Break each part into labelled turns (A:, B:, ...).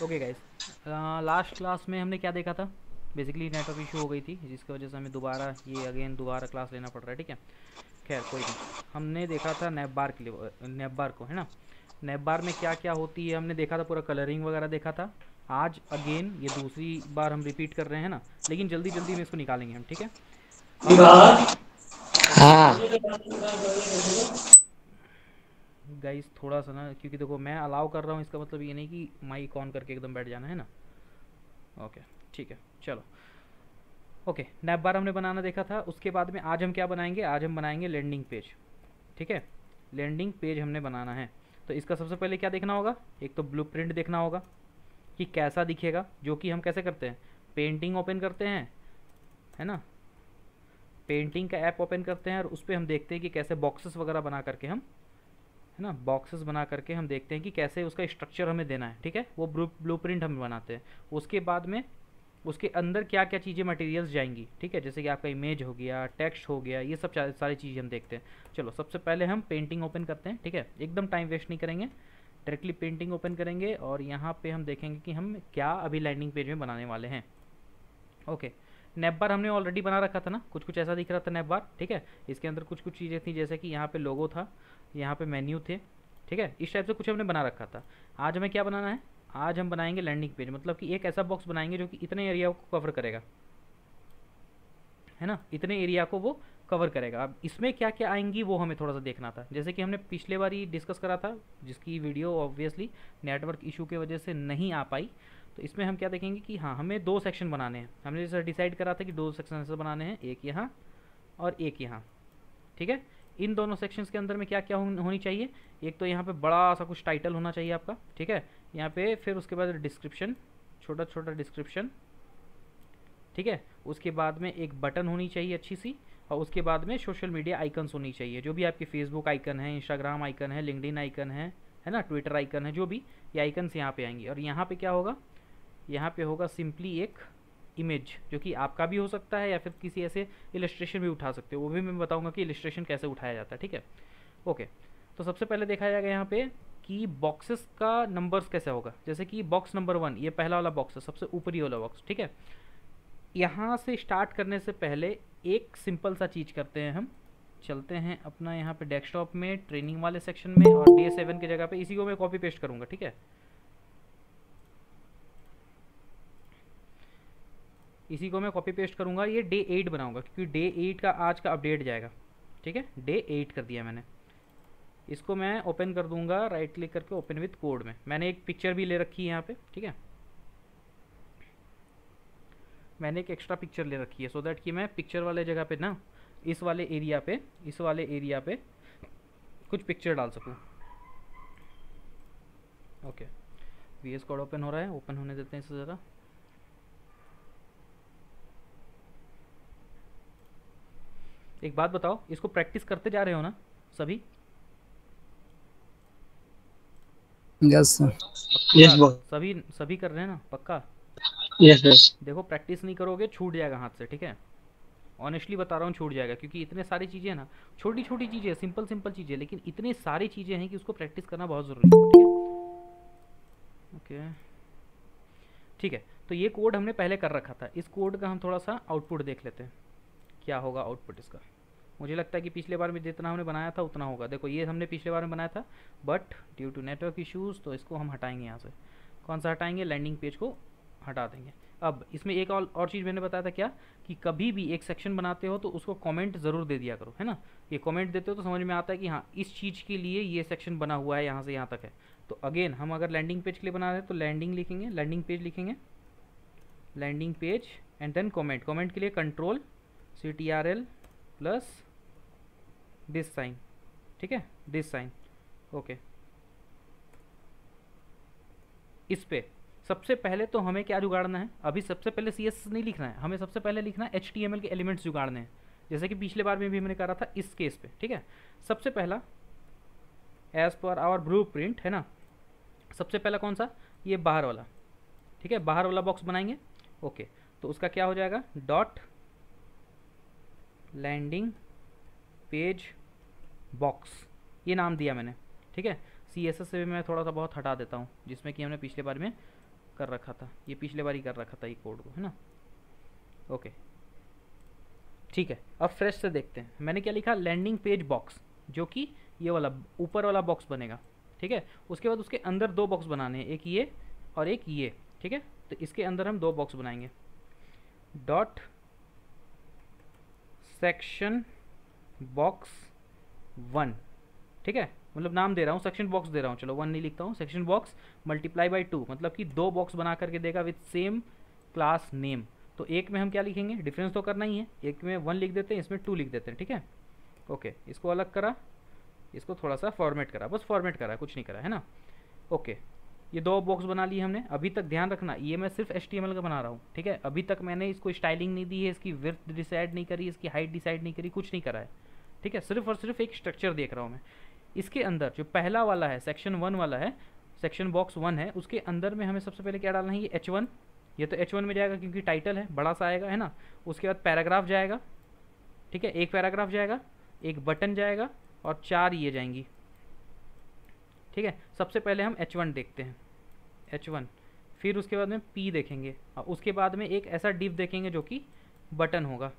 A: Okay guys, last class में हमने क्या देखा था? बेसिकली नेटवर्क इशू हो गई थी जिसकी वजह से हमें दोबारा ये अगेन दोबारा क्लास लेना पड़ रहा है, ठीक है। खैर कोई नहीं। हमने देखा था नैप बार के लिए, नैप बार को, है ना। नैप बार में क्या क्या होती है हमने देखा था, पूरा कलरिंग वगैरह देखा था। आज अगेन ये दूसरी बार हम रिपीट कर रहे हैं ना, लेकिन जल्दी जल्दी में इसको निकालेंगे हम, ठीक है। अब
B: हाँ।
A: गाइस थोड़ा सा ना, क्योंकि देखो मैं अलाउ कर रहा हूँ, इसका मतलब ये नहीं कि माइक ऑन करके एकदम बैठ जाना है ना। ओके, ठीक है, चलो। ओके, नैप बार हमने बनाना देखा था। उसके बाद में आज हम क्या बनाएंगे? आज हम बनाएंगे लैंडिंग पेज, ठीक है। लैंडिंग पेज हमने बनाना है। तो इसका सबसे पहले क्या देखना होगा? एक तो ब्लूप्रिंट देखना होगा कि कैसा दिखेगा, जो कि हम कैसे करते हैं, पेंटिंग ओपन करते हैं, है ना। पेंटिंग का ऐप ओपन करते हैं और उस पर हम देखते हैं कि कैसे बॉक्सेस वगैरह बना करके हम, है ना, बॉक्सेस बना करके हम देखते हैं कि कैसे उसका स्ट्रक्चर हमें देना है, ठीक है। वो ब्लूप्रिंट हम बनाते हैं। उसके बाद में उसके अंदर क्या क्या चीज़ें मटेरियल्स जाएंगी, ठीक है, जैसे कि आपका इमेज हो गया, टेक्स्ट हो गया, ये सब सारी चीज़ें हम देखते हैं। चलो सबसे पहले हम पेंटिंग ओपन करते हैं, ठीक है, एकदम टाइम वेस्ट नहीं करेंगे। डायरेक्टली पेंटिंग ओपन करेंगे और यहाँ पे हम देखेंगे कि हम क्या अभी लैंडिंग पेज में बनाने वाले हैं। ओके, नैप बार हमने ऑलरेडी बना रखा था ना, कुछ कुछ ऐसा दिख रहा था नैप बार, ठीक है। इसके अंदर कुछ कुछ चीज़ें थी, जैसे कि यहाँ पे लोगो था, यहाँ पे मेन्यू थे, ठीक है, इस टाइप से कुछ हमने बना रखा था। आज हमें क्या बनाना है? आज हम बनाएंगे लैंडिंग पेज, मतलब कि एक ऐसा बॉक्स बनाएंगे जो कि इतने एरिया को कवर करेगा, है ना, इतने एरिया को वो कवर करेगा। अब इसमें क्या क्या आएंगी वो हमें थोड़ा सा देखना था, जैसे कि हमने पिछले बार ही डिस्कस करा था, जिसकी वीडियो ऑब्वियसली नेटवर्क इशू की वजह से नहीं आ पाई। तो इसमें हम क्या देखेंगे कि हाँ, हमें दो सेक्शन बनाने हैं। हमने जैसे डिसाइड करा था कि दो सेक्शन ऐसे बनाने हैं, एक यहाँ और एक यहाँ, ठीक है। इन दोनों सेक्शंस के अंदर में क्या क्या होनी चाहिए? एक तो यहाँ पे बड़ा सा कुछ टाइटल होना चाहिए आपका, ठीक है, यहाँ पे, फिर उसके बाद डिस्क्रिप्शन, छोटा छोटा डिस्क्रिप्शन, ठीक है। उसके बाद में एक बटन होनी चाहिए अच्छी सी, और उसके बाद में सोशल मीडिया आइकन्स होनी चाहिए, जो भी आपके फेसबुक आइकन है, इंस्टाग्राम आइकन है, लिंक्डइन आइकन है ना, ट्विटर आइकन है, जो भी ये आइकन्स यहाँ पे आएंगे। और यहाँ पे क्या होगा? यहाँ पे होगा सिंपली एक इमेज, जो कि आपका भी हो सकता है या फिर किसी ऐसे इलस्ट्रेशन भी उठा सकते हो, वो भी मैं बताऊंगा कि इलस्ट्रेशन कैसे उठाया जाता है, ठीक है। ओके, तो सबसे पहले देखा जाएगा यहाँ पे कि बॉक्सेस का नंबर्स कैसे होगा। जैसे कि बॉक्स नंबर 1, ये पहला वाला बॉक्स है, सबसे ऊपरी वाला बॉक्स, ठीक है। यहाँ से स्टार्ट करने से पहले एक सिंपल सा चीज़ करते हैं हम। चलते हैं अपना यहाँ पे डेस्कटॉप में, ट्रेनिंग वाले सेक्शन में, और डे 7 की जगह पे इसी को मैं कॉपी पेस्ट करूँगा, ठीक है। इसी को मैं कॉपी पेस्ट करूँगा, ये डे 8 बनाऊँगा, क्योंकि डे 8 का आज का अपडेट जाएगा, ठीक है। डे 8 कर दिया मैंने। इसको मैं ओपन कर दूंगा राइट क्लिक करके, ओपन विथ कोड में। मैंने एक पिक्चर भी ले रखी है यहाँ पे, ठीक है। मैंने एक एक्स्ट्रा पिक्चर ले रखी है, सो दैट कि मैं पिक्चर वाले जगह पे ना, इस वाले एरिया पे, इस वाले एरिया पे कुछ पिक्चर डाल सकूँ। Okay, V S code open हो रहा है, ओपन होने देते हैं इसे ज़रा। एक बात बताओ, इसको प्रैक्टिस करते जा रहे हो ना सभी?
B: यस
A: पक्का?
B: Yes boss.
A: सभी सभी कर रहे हैं ना, पक्का?
B: Yes yes.
A: देखो प्रैक्टिस नहीं करोगे छूट जाएगा हाथ से, ठीक है। ऑनेस्टली बता रहा हूँ, छूट जाएगा, क्योंकि इतने सारी चीज़ें हैं ना, छोटी छोटी चीज़ें, सिंपल सिंपल चीज़ें, लेकिन इतनी सारी चीज़ें हैं कि उसको प्रैक्टिस करना बहुत ज़रूरी है, ठीक है। ओके, ठीक है। तो ये कोड हमने पहले कर रखा था, इस कोड का हम थोड़ा सा आउटपुट देख लेते हैं, क्या होगा आउटपुट इसका। मुझे लगता है कि पिछले बार में जितना हमने बनाया था उतना होगा। देखो ये हमने पिछले बार में बनाया था, but due to network issues तो इसको हम हटाएंगे यहाँ से। कौन सा हटाएंगे? लैंडिंग पेज को हटा देंगे। अब इसमें एक और चीज़ मैंने बताया था क्या, कि कभी भी एक सेक्शन बनाते हो तो उसको कमेंट ज़रूर दे दिया करो, है ना। ये कमेंट देते हो तो समझ में आता है कि हाँ, इस चीज़ के लिए ये सेक्शन बना हुआ है, यहाँ से यहाँ तक है। तो अगेन हम अगर लैंडिंग पेज के लिए बना रहे हैं तो लैंडिंग लिखेंगे, लैंडिंग पेज लिखेंगे, landing page and then comment. Comment के लिए control CTRL plus this sign, ठीक है, दिस साइन। ओके, इस पे सबसे पहले तो हमें क्या जुगाड़ना है? अभी सबसे पहले CSS नहीं लिखना है, हमें सबसे पहले लिखना है HTML के एलिमेंट्स जुगाड़ने हैं, जैसे कि पिछले बार में भी मैंने करा था इस केस पे, ठीक है। सबसे पहला as per hour blue print, है ना, सबसे पहला कौन सा? ये बाहर वाला, ठीक है, बाहर वाला बॉक्स बनाएंगे। ओके, तो उसका क्या हो जाएगा? डॉट लैंडिंग पेज बॉक्स, ये नाम दिया मैंने, ठीक है। CSS से भी मैं थोड़ा सा बहुत हटा देता हूँ, जिसमें कि हमने पिछले बार में कर रखा था, ये पिछले बार ही कर रखा था ये कोड को, है ना। ओके ठीक है, अब फ्रेश से देखते हैं। मैंने क्या लिखा, लैंडिंग पेज बॉक्स, जो कि ये वाला ऊपर वाला बॉक्स बनेगा, ठीक है। उसके बाद उसके अंदर दो बॉक्स बनाने हैं, एक ये और एक ये, ठीक है। तो इसके अंदर हम दो बॉक्स बनाएंगे, डॉट सेक्शन बॉक्स 1, ठीक है। मतलब नाम दे रहा हूँ, सेक्शन बॉक्स दे रहा हूँ, चलो 1 नहीं लिखता हूँ, सेक्शन बॉक्स मल्टीप्लाई बाई 2, मतलब कि दो बॉक्स बना करके देगा विथ सेम क्लास नेम। तो एक में हम क्या लिखेंगे, डिफरेंस तो करना ही है, एक में 1 लिख देते हैं, इसमें 2 लिख देते हैं, ठीक है। ओके, इसको अलग करा, इसको थोड़ा सा फॉर्मेट करा, बस फॉर्मेट करा, कुछ नहीं करा, है ना। ओके, ये दो बॉक्स बना लिए हमने। अभी तक ध्यान रखना, ये मैं सिर्फ HTML का बना रहा हूँ, ठीक है। अभी तक मैंने इसको स्टाइलिंग नहीं दी है, इसकी विड्थ डिसाइड नहीं करी, इसकी हाइट डिसाइड नहीं करी, कुछ नहीं करा है, ठीक है। सिर्फ और सिर्फ एक स्ट्रक्चर देख रहा हूँ मैं। इसके अंदर जो पहला वाला है, सेक्शन 1 वाला है, सेक्शन बॉक्स 1 है, उसके अंदर में हमें सबसे पहले क्या डालना है, ये H1, ये तो H1 में जाएगा क्योंकि टाइटल है, बड़ा सा आएगा, है ना। उसके बाद पैराग्राफ जाएगा, ठीक है, एक पैराग्राफ जाएगा, एक बटन जाएगा और 4 ये जाएंगी, ठीक है। सबसे पहले हम H1 देखते हैं, H1, फिर उसके बाद में P देखेंगे और उसके बाद में एक ऐसा डिव देखेंगे जो कि बटन होगा,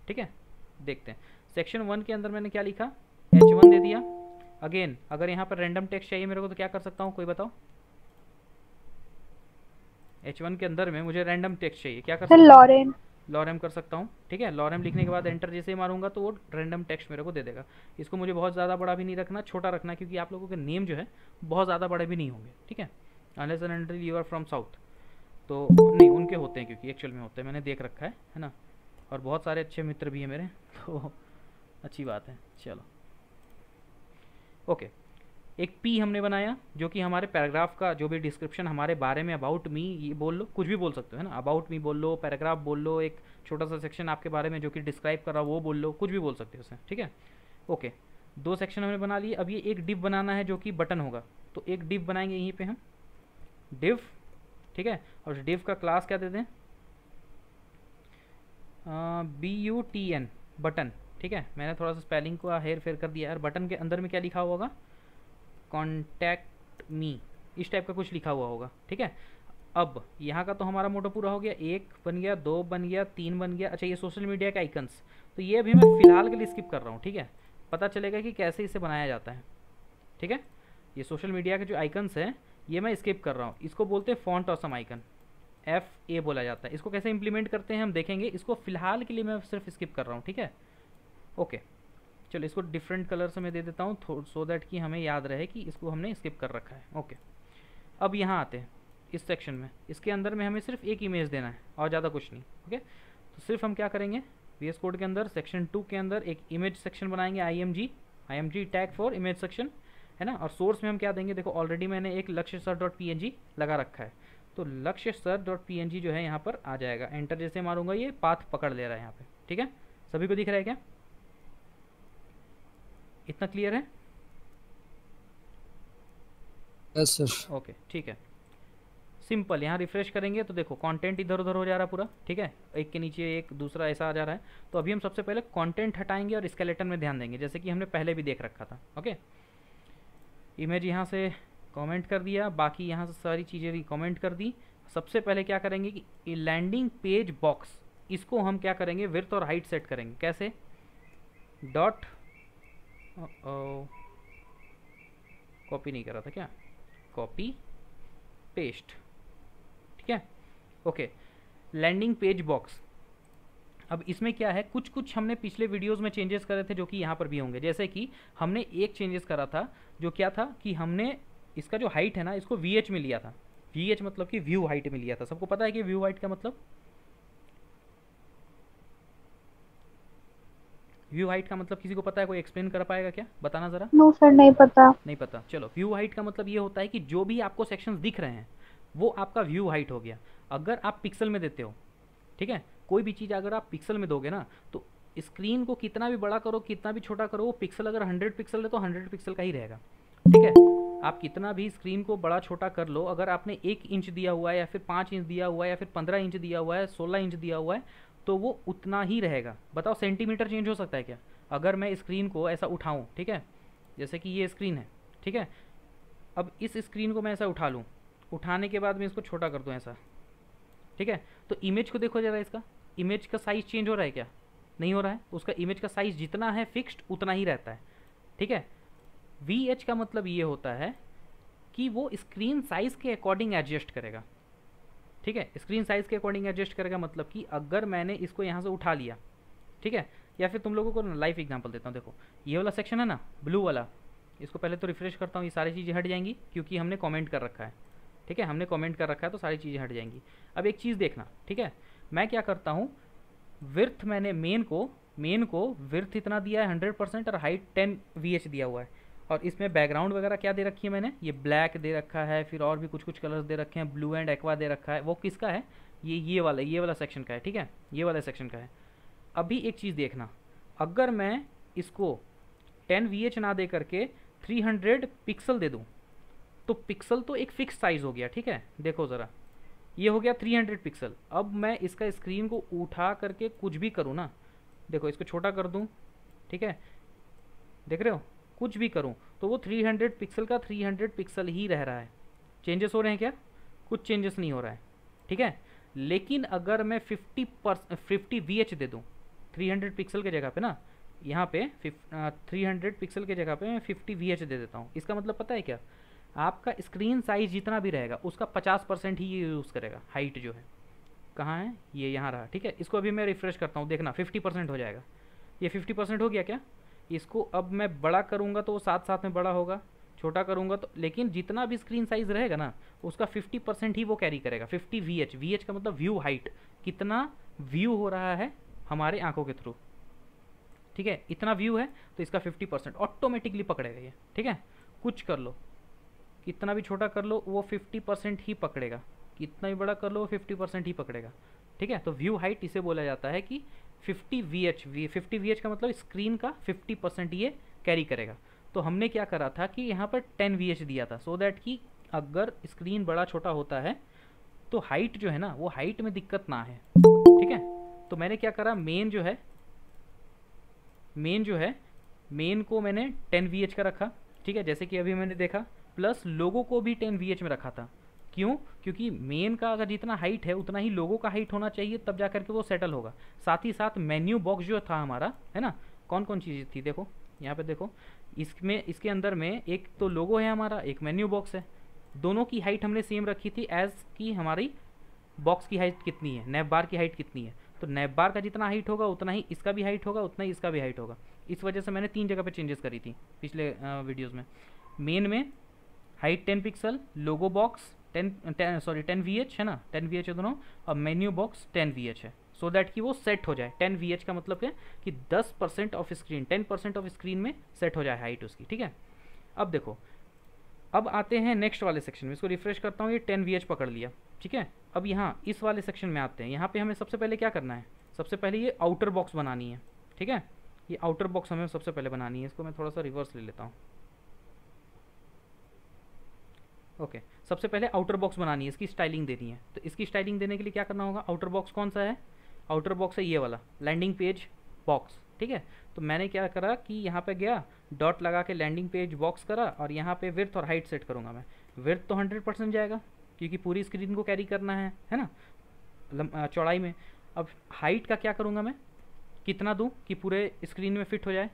A: ठीक है। देखते हैं सेक्शन 1 के अंदर मैंने क्या लिखा, H1 दे दिया। अगेन अगर यहाँ पर रैंडम टेक्स्ट चाहिए मेरे को तो क्या कर सकता हूँ, कोई बताओ। H1 के अंदर में मुझे रैंडम टेक्स्ट चाहिए, क्या कर सकता हूँ,
C: लॉरेन।
A: लॉरेम कर सकता हूँ, ठीक है। लॉरेम लिखने के बाद एंटर जैसे ही मारूंगा तो वो रैंडम टेक्स्ट मेरे को दे देगा। इसको मुझे बहुत ज़्यादा बड़ा भी नहीं रखना, छोटा रखना, क्योंकि आप लोगों के नेम जो है बहुत ज़्यादा बड़े भी नहीं होंगे, ठीक है। Unless and until you are from south, तो नहीं, उनके होते हैं, क्योंकि एक्चुअल में होते हैं, मैंने देख रखा है ना। और बहुत सारे अच्छे मित्र भी हैं मेरे, तो अच्छी बात है। चलो ओके, एक P हमने बनाया जो कि हमारे पैराग्राफ का जो भी डिस्क्रिप्शन हमारे बारे में, अबाउट मी, ये बोल लो, कुछ भी बोल सकते हो, है ना। अबाउट मी बोल लो, पैराग्राफ बोल लो, एक छोटा सा सेक्शन आपके बारे में जो कि डिस्क्राइब कर रहा हो वो बोल लो, कुछ भी बोल सकते हो उसे, ठीक है। ओके, दो सेक्शन हमने बना लिए। अब ये एक डिव बनाना है जो कि बटन होगा, तो एक डिव बनाएंगे यहीं पे हम, डिव, ठीक है। और डिव का क्लास क्या दे दें, BUTN, बटन, ठीक है। मैंने थोड़ा सा स्पेलिंग को हेर फेर कर दिया यार। बटन के अंदर में क्या लिखा होगा, कॉन्टैक्ट मी, इस टाइप का कुछ लिखा हुआ होगा, ठीक है। अब यहाँ का तो हमारा मोटो पूरा हो गया, 1 बन गया, 2 बन गया, 3 बन गया। अच्छा, ये सोशल मीडिया के आइकन्स, तो ये अभी मैं फ़िलहाल के लिए स्किप कर रहा हूँ, ठीक है। पता चलेगा कि कैसे इसे बनाया जाता है, ठीक है। ये सोशल मीडिया के जो आइकन्स हैं ये मैं स्किप कर रहा हूँ। इसको बोलते हैं फॉन्ट ऑसम आइकन, FA बोला जाता है। इसको कैसे इंप्लीमेंट करते हैं हम देखेंगे, इसको फ़िलहाल के लिए मैं सिर्फ स्किप कर रहा हूँ, ठीक है। ओके, चलो इसको डिफरेंट कलर से मैं दे देता हूँ सो दैट कि हमें याद रहे कि इसको हमने स्किप कर रखा है। ओके, अब यहाँ आते हैं इस सेक्शन में, इसके अंदर में हमें सिर्फ एक इमेज देना है और ज़्यादा कुछ नहीं, ओके। तो सिर्फ हम क्या करेंगे, VS कोड के अंदर सेक्शन 2 के अंदर एक इमेज सेक्शन बनाएंगे, IMG tag for image section, है ना। और सोर्स में हम क्या देंगे, देखो ऑलरेडी मैंने एक लक्ष्य सर डॉट PNG लगा रखा है, तो लक्ष्य सर डॉट PNG जो है यहाँ पर आ जाएगा। एंटर जैसे मारूंगा ये पाथ पकड़ ले रहा है यहाँ पे, ठीक है। सभी को दिख रहा है क्या, इतना क्लियर है?
B: Yes sir.
A: ओके ठीक है, सिंपल। यहाँ रिफ्रेश करेंगे तो देखो कंटेंट इधर उधर हो जा रहा है पूरा, ठीक है। एक के नीचे एक दूसरा ऐसा आ जा रहा है। तो अभी हम सबसे पहले कंटेंट हटाएंगे और स्केलेटन में ध्यान देंगे, जैसे कि हमने पहले भी देख रखा था। ओके, इमेज यहाँ से कमेंट कर दिया, बाकी यहाँ से सारी चीज़ें भी कमेंट कर दी। सबसे पहले क्या करेंगे कि लैंडिंग पेज बॉक्स, इसको हम क्या करेंगे, विड्थ और हाइट सेट करेंगे। कैसे, डॉट, कॉपी नहीं कर रहा था क्या, कॉपी पेस्ट, ठीक है। Okay, landing page box. अब इसमें क्या है, कुछ कुछ हमने पिछले वीडियोस में चेंजेस करे थे जो कि यहाँ पर भी होंगे। जैसे कि हमने एक चेंजेस करा था जो क्या था कि हमने इसका जो हाइट है ना, इसको VH में लिया था। VH मतलब कि व्यू हाइट में लिया था। सबको पता है कि व्यू हाइट का मतलब, व्यू हाइट का मतलब किसी को पता है, कोई एक्सप्लेन कर पाएगा क्या, बताना ज़रा।
C: नो सर, नहीं पता।
A: नहीं पता, चलो। व्यू हाइट का मतलब ये होता है कि जो भी आपको सेक्शंस दिख रहे हैं वो आपका व्यू हाइट हो गया। अगर आप पिक्सल में देते हो, ठीक है, कोई भी चीज़ अगर आप पिक्सल में दोगे ना, तो स्क्रीन को कितना भी बड़ा करो, कितना भी छोटा करो, वो पिक्सल अगर 100 पिक्सल है तो 100 पिक्सल का ही रहेगा, ठीक है। आप कितना भी स्क्रीन को बड़ा छोटा कर लो, अगर आपने 1 इंच दिया हुआ है या फिर 5 इंच दिया हुआ है या फिर 15 इंच दिया हुआ है, 16 इंच दिया हुआ है, तो वो उतना ही रहेगा। बताओ सेंटीमीटर चेंज हो सकता है क्या? अगर मैं स्क्रीन को ऐसा उठाऊँ, ठीक है, जैसे कि ये स्क्रीन है, ठीक है, अब इस स्क्रीन को मैं ऐसा उठा लूँ, उठाने के बाद मैं इसको छोटा कर दूँ ऐसा, ठीक है। तो इमेज को देखो जरा, इसका इमेज का साइज़ चेंज हो रहा है क्या? नहीं हो रहा है। उसका इमेज का साइज़ जितना है फिक्स्ड उतना ही रहता है, ठीक है। वी एच का मतलब ये होता है कि वो स्क्रीन साइज़ के अकॉर्डिंग एडजस्ट करेगा, ठीक है। स्क्रीन साइज़ के अकॉर्डिंग एडजस्ट करेगा मतलब कि अगर मैंने इसको यहाँ से उठा लिया, ठीक है, या फिर तुम लोगों को लाइव एग्जांपल देता हूँ। देखो ये वाला सेक्शन है ना ब्लू वाला, इसको पहले तो रिफ्रेश करता हूँ, ये सारी चीज़ें हट जाएंगी क्योंकि हमने कमेंट कर रखा है, ठीक है। हमने कमेंट कर रखा है तो सारी चीज़ें हट जाएंगी। अब एक चीज़ देखना, ठीक है, मैं क्या करता हूँ, विर्थ मैंने मेन को विर्थ इतना दिया है 100% और हाइट 10 VH दिया हुआ है। और इसमें बैकग्राउंड वगैरह क्या दे रखी है मैंने, ये ब्लैक दे रखा है, फिर और भी कुछ कुछ कलर्स दे रखे हैं, ब्लू एंड एक्वा दे रखा है। वो किसका है? ये वाला सेक्शन का है, ठीक है, ये वाला सेक्शन का है। अभी एक चीज़ देखना, अगर मैं इसको 10 VH ना दे करके 300 पिक्सल दे दूँ तो पिक्सल तो एक फिक्स साइज़ हो गया, ठीक है। देखो ज़रा, ये हो गया 300 पिक्सल। अब मैं इसका स्क्रीन को उठा करके कुछ भी करूँ ना, देखो इसको छोटा कर दूँ, ठीक है, देख रहे हो, कुछ भी करूँ तो वो 300 पिक्सल का 300 पिक्सल ही रह रहा है। चेंजेस हो रहे हैं क्या? कुछ चेंजेस नहीं हो रहा है, ठीक है। लेकिन अगर मैं 50 VH दे दूँ 300 पिक्सल के जगह पे ना, यहाँ पे 300 पिक्सल के जगह पे मैं 50 VH दे देता हूँ। इसका मतलब पता है क्या? आपका स्क्रीन साइज जितना भी रहेगा उसका 50% ही ये यूज़ करेगा। हाइट जो है कहाँ है, ये यहाँ रहा, ठीक है। इसको अभी मैं रिफ्रेश करता हूँ, देखना 50% हो जाएगा। ये 50% हो गया क्या? इसको अब मैं बड़ा करूँगा तो वो साथ साथ में बड़ा होगा, छोटा करूँगा तो, लेकिन जितना भी स्क्रीन साइज़ रहेगा ना उसका 50% ही वो कैरी करेगा। 50 VH, VH का मतलब व्यू हाइट, कितना व्यू हो रहा है हमारे आंखों के थ्रू, ठीक है। इतना व्यू है तो इसका 50% ऑटोमेटिकली पकड़ेगा ये, ठीक है। कुछ कर लो, कितना भी छोटा कर लो वो 50% ही पकड़ेगा, कितना भी बड़ा कर लो वो 50% ही पकड़ेगा, ठीक है। तो व्यू हाइट इसे बोला जाता है कि 50 VH का मतलब स्क्रीन का 50% ये कैरी करेगा। तो हमने क्या करा था कि यहाँ पर 10 VH दिया था, सो दैट कि अगर स्क्रीन बड़ा छोटा होता है तो हाइट जो है ना वो हाइट में दिक्कत ना है, ठीक है। तो मैंने क्या करा, मेन जो है मेन को मैंने 10 VH का रखा, ठीक है, जैसे कि अभी मैंने देखा। प्लस लोगो को भी 10 VH में रखा था। क्यों? क्योंकि मेन का अगर जितना हाइट है उतना ही लोगों का हाइट होना चाहिए, तब जा करके वो सेटल होगा। साथ ही साथ मेन्यू बॉक्स जो था हमारा, है ना, कौन कौन चीज़ थी, देखो यहाँ पे देखो, इसके अंदर में एक तो लोगो है हमारा, एक मेन्यू बॉक्स है। दोनों की हाइट हमने सेम रखी थी एज की हमारी बॉक्स की हाइट कितनी है, नैप बार की हाइट कितनी है। तो नैप बार का जितना हाइट होगा उतना ही इसका भी हाइट होगा, उतना ही इसका भी हाइट होगा। इस वजह से मैंने 3 जगह पे चेंजेस करी थी पिछले वीडियोज़ में। मेन में हाइट 10 पिक्सल, लोगो बॉक्स 10 VH है ना, 10 VH है दोनों, और मेन्यू बॉक्स 10 VH है, सो दैट कि वो सेट हो जाए। 10 VH का मतलब है कि 10% ऑफ स्क्रीन, 10% ऑफ स्क्रीन में सेट हो जाए हाइट उसकी, ठीक है। अब देखो, अब आते हैं नेक्स्ट वाले सेक्शन में, इसको रिफ्रेश करता हूँ, ये 10 VH पकड़ लिया, ठीक है। अब यहाँ इस वाले सेक्शन में आते हैं। यहाँ पे हमें सबसे पहले क्या करना है, सबसे पहले ये आउटर बॉक्स बनानी है, ठीक है। ये आउटर बॉक्स हमें सबसे पहले बनानी है। इसको मैं थोड़ा सा रिवर्स ले लेता हूँ, ओके। सबसे पहले आउटर बॉक्स बनानी है, इसकी स्टाइलिंग देनी है। तो इसकी स्टाइलिंग देने के लिए क्या करना होगा, आउटर बॉक्स कौन सा है, आउटर बॉक्स है ये वाला लैंडिंग पेज बॉक्स, ठीक है। तो मैंने क्या करा कि यहाँ पे गया, डॉट लगा के लैंडिंग पेज बॉक्स करा, और यहाँ पे विड्थ और हाइट सेट करूँगा मैं। विड्थ तो 100% जाएगा क्योंकि पूरी स्क्रीन को कैरी करना है ना, चौड़ाई में। अब हाइट का क्या करूँगा मैं, कितना दूँ कि पूरे स्क्रीन में फिट हो जाए,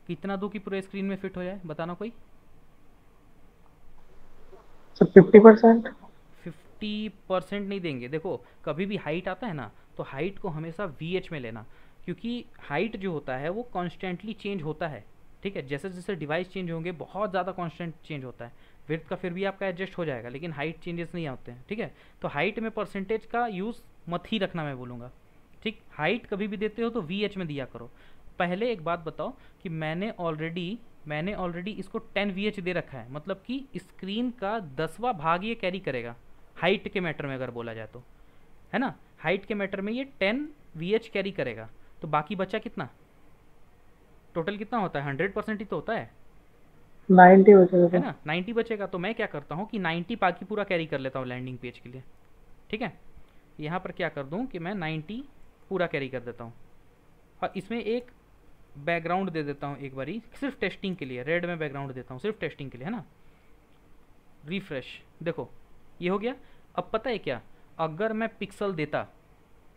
A: कितना दूँ कि पूरे स्क्रीन में फिट हो जाए, बताना कोई।
C: 50%।
A: 50% नहीं देंगे। देखो कभी भी हाइट आता है ना तो हाइट को हमेशा VH में लेना, क्योंकि हाइट जो होता है वो कॉन्स्टेंटली चेंज होता है, ठीक है। जैसे जैसे डिवाइस चेंज होंगे बहुत ज़्यादा कॉन्स्टेंट चेंज होता है। विड्थ का फिर भी आपका एडजस्ट हो जाएगा, लेकिन हाइट चेंजेस नहीं होते हैं, ठीक है। तो हाइट में परसेंटेज का यूज़ मत ही रखना, मैं बोलूँगा, ठीक। हाइट कभी भी देते हो तो VH में दिया करो। पहले एक बात बताओ कि मैंने ऑलरेडी इसको 10 VH दे रखा है, मतलब कि स्क्रीन का 10वां भाग ये कैरी करेगा हाइट के मैटर में अगर बोला जाए तो, है ना। हाइट के मैटर में ये 10 VH कैरी करेगा, तो बाकी बचा कितना, टोटल कितना होता है, 100% ही तो होता है
C: 90 बचेगा,
A: है ना, 90 बचेगा। तो मैं क्या करता हूँ कि 90 बाकी पूरा कैरी कर लेता हूँ लैंडिंग पेज के लिए, ठीक है। यहाँ पर क्या कर दूँ कि मैं 90 पूरा कैरी कर देता हूँ। और इसमें एक बैकग्राउंड दे देता हूँ एक बारी, सिर्फ टेस्टिंग के लिए। रेड में बैकग्राउंड देता हूँ सिर्फ टेस्टिंग के लिए, है ना। रिफ्रेश, देखो ये हो गया। अब पता है क्या, अगर मैं पिक्सल देता,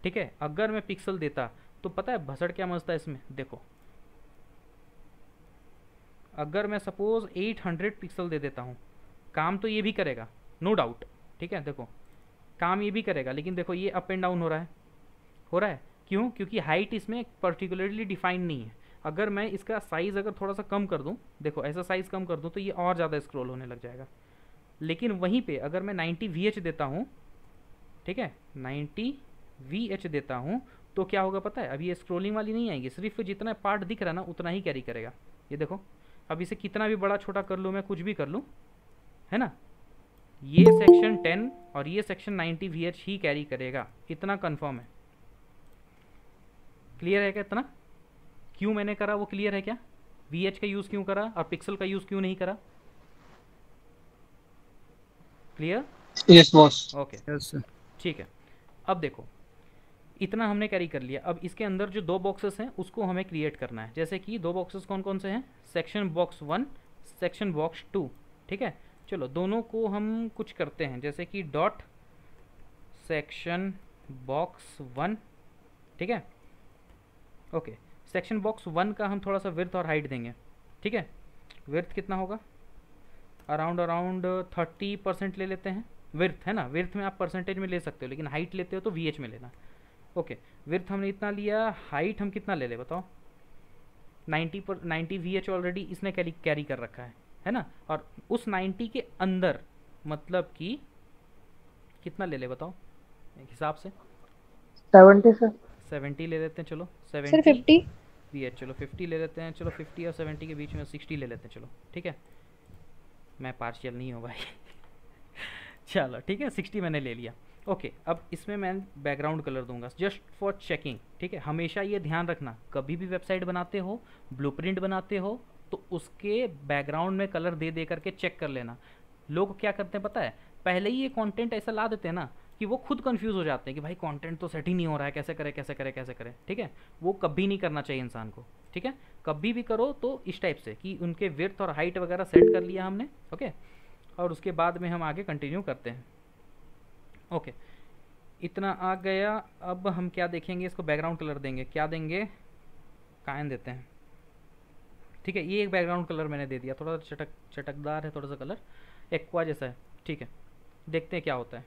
A: ठीक है, अगर मैं पिक्सल देता तो पता है भसड़ क्या मचता है इसमें। देखो अगर मैं सपोज 800 पिक्सल दे देता हूँ, काम तो ये भी करेगा नो डाउट, ठीक है। देखो काम ये भी करेगा, लेकिन देखो ये अप एंड डाउन हो रहा है, हो रहा है। क्यों? क्योंकि हाइट इसमें पर्टिकुलरली डिफाइंड नहीं है। अगर मैं इसका साइज़ अगर थोड़ा सा कम कर दूं, देखो ऐसा साइज़ कम कर दूं तो ये और ज़्यादा स्क्रॉल होने लग जाएगा। लेकिन वहीं पे अगर मैं 90 VH देता हूँ, ठीक है, 90 VH देता हूँ, तो क्या होगा पता है, अब ये स्क्रॉलिंग वाली नहीं आएगी, सिर्फ जितना पार्ट दिख रहा है ना उतना ही कैरी करेगा। ये देखो अब इसे कितना भी बड़ा छोटा कर लूँ मैं, कुछ भी कर लूँ, है ना, ये सेक्शन 10 और ये सेक्शन 90 VH ही कैरी करेगा, इतना कंफर्म है। क्लियर है क्या इतना? क्यों मैंने करा वो क्लियर है क्या? VH का यूज़ क्यों करा और पिक्सल का यूज़ क्यों नहीं करा? Clear?
B: Yes boss.
A: Okay
B: yes sir.
A: ठीक है। अब देखो इतना हमने कैरी कर लिया। अब इसके अंदर जो दो बॉक्सेस हैं उसको हमें क्रिएट करना है। जैसे कि दो बॉक्सेस कौन कौन से हैं, सेक्शन बॉक्स 1, सेक्शन बॉक्स 2, ठीक है। चलो दोनों को हम कुछ करते हैं, जैसे कि डॉट सेक्शन बॉक्स 1, ठीक है। ओके सेक्शन बॉक्स 1 का हम थोड़ा सा विड्थ और हाइट देंगे, ठीक है। विड्थ कितना होगा, अराउंड 30% ले लेते हैं। विड्थ है ना, विड्थ में आप परसेंटेज में ले सकते हो, लेकिन हाइट लेते हो तो VH में लेना। ओके विड्थ हमने इतना लिया, हाइट हम कितना ले ले बताओ। 90 VH ऑलरेडी इसने कैरी कर रखा है ना। और उस 90 के अंदर मतलब कि कितना ले ले बताओ एक हिसाब से।
C: 70 सर।
A: 70 ले लेते हैं, चलो
D: सर
A: 70
D: 50।
A: VH, चलो 50 ले लेते हैं, चलो 50 और 70 के बीच में 60 ले लेते हैं, चलो ठीक है। मैं पार्शियल नहीं हूँ भाई चलो ठीक है 60 मैंने ले लिया। ओके अब इसमें मैं बैकग्राउंड कलर दूंगा जस्ट फॉर चेकिंग, ठीक है। हमेशा ये ध्यान रखना, कभी भी वेबसाइट बनाते हो, ब्लूप्रिंट बनाते हो, तो उसके बैकग्राउंड में कलर दे दे करके चेक कर लेना। लोग क्या करते हैं पता है, पहले ही ये कंटेंट ऐसा ला देते हैं ना कि वो खुद कंफ्यूज हो जाते हैं कि भाई कंटेंट तो सेट ही नहीं हो रहा है, कैसे करें कैसे करें कैसे करें, ठीक है। वो कभी नहीं करना चाहिए इंसान को, ठीक है। कभी भी करो तो इस टाइप से कि उनके विड्थ और हाइट वगैरह सेट कर लिया हमने, ओके। और उसके बाद में हम आगे कंटिन्यू करते हैं। ओके इतना आ गया। अब हम क्या देखेंगे, इसको बैकग्राउंड कलर देंगे, क्या देंगे, कायन देते हैं, ठीक है। ये एक बैकग्राउंड कलर मैंने दे दिया, थोड़ा चटकदार है, थोड़ा सा कलर एक्वा जैसा है, ठीक है। देखते हैं क्या होता है।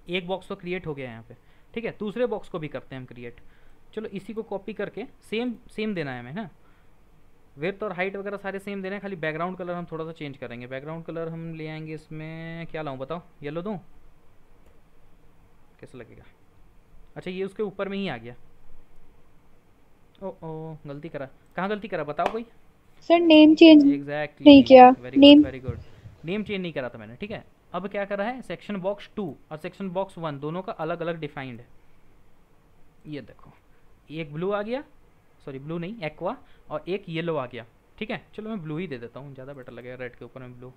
A: एक बॉक्स तो क्रिएट हो गया है यहाँ पे, ठीक है। दूसरे बॉक्स को भी करते हैं हम क्रिएट। चलो इसी को कॉपी करके सेम देना है हमें ना, विड्थ और हाइट वगैरह सारे सेम देने हैं, खाली बैकग्राउंड कलर हम थोड़ा सा चेंज करेंगे। बैकग्राउंड कलर हम ले आएंगे, इसमें क्या लाऊं बताओ, येलो दूं, कैसा लगेगा। अच्छा ये उसके ऊपर में ही आ गया, ओ गलती करा, कहाँ गलती करा बताओ कोई।
D: सर नेम चेंज
A: एग्जैक्टली
D: नहीं किया।
A: Very
D: name
A: good very good, name change नहीं करा था मैंने, ठीक है। अब क्या करा है, सेक्शन बॉक्स 2 और सेक्शन बॉक्स 1 दोनों का अलग अलग डिफाइंड है। ये देखो एक ब्लू आ गया, सॉरी ब्लू नहीं एक्वा, और एक येलो आ गया, ठीक है। चलो मैं ब्लू ही दे देता हूँ, ज़्यादा बेटर लगेगा रेड के ऊपर में ब्लू।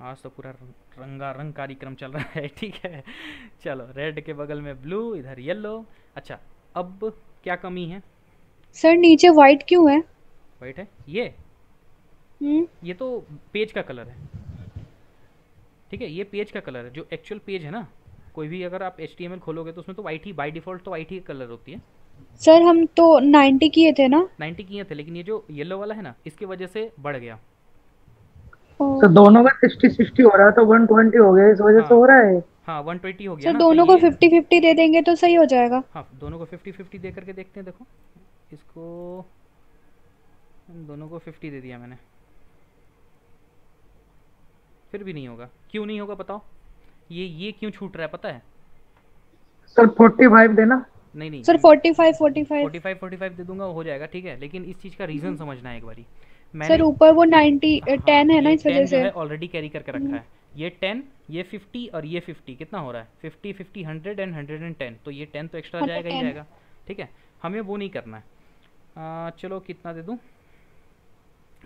A: आज तो पूरा रंगारंग कार्यक्रम चल रहा है, ठीक है। चलो रेड के बगल में ब्लू, इधर येलो। अच्छा अब क्या कमी है,
D: सर नीचे वाइट क्यों है?
A: वाइट है ये तो पेज का कलर है, ठीक है। ये पेज का कलर है, जो एक्चुअल पेज है ना, कोई भी अगर आप HTML खोलोगे तो उसमें तो वाइट ही बाय डिफ़ॉल्ट तो वाइट ही कलर होती है।
D: सर हम तो 90 किए थे ना।
A: 90 किए थे, लेकिन ये जो येलो वाला है ना इसकी वजह से बढ़ गया।
C: तो दोनों का 60-60 हो रहा है तो 120 हो गया, इस वजह से
A: हाँ
C: हो रहा है।
A: हाँ 120 हो गया
D: सर
A: ना, तो
D: दोनों को
A: ये
D: 50-50 दे देंगे तो सही हो जाएगा।
A: हाँ दोनों को 50-50 दे करके देखते हैं। देखो इसको दोनों को 50 दे दिया मैंने, फिर भी नहीं होगा। क्यों नहीं होगा बताओ, ये क्यों छूट रहा है पता है।
C: सर 45 देना।
A: नहीं
D: सर 45
A: 45 दे दूंगा हो जाएगा, ठीक है। लेकिन इस चीज़ का रीज़न समझना है एक बारी।
D: सर ऊपर वो 90 10 है ना,
A: ये
D: इस वजह
A: 10 जो
D: से।
A: है ऑलरेडी कैरी करके रखा है। ये 10, ये 50 और ये 50 कितना हो रहा है, 50 50 100 एंड 110, तो ये 10 तो एक्स्ट्रा
D: हाँ, तो
A: जाएगा ही
D: 10।
A: जाएगा, ठीक है। हमें वो नहीं करना है। चलो कितना दे दूँ,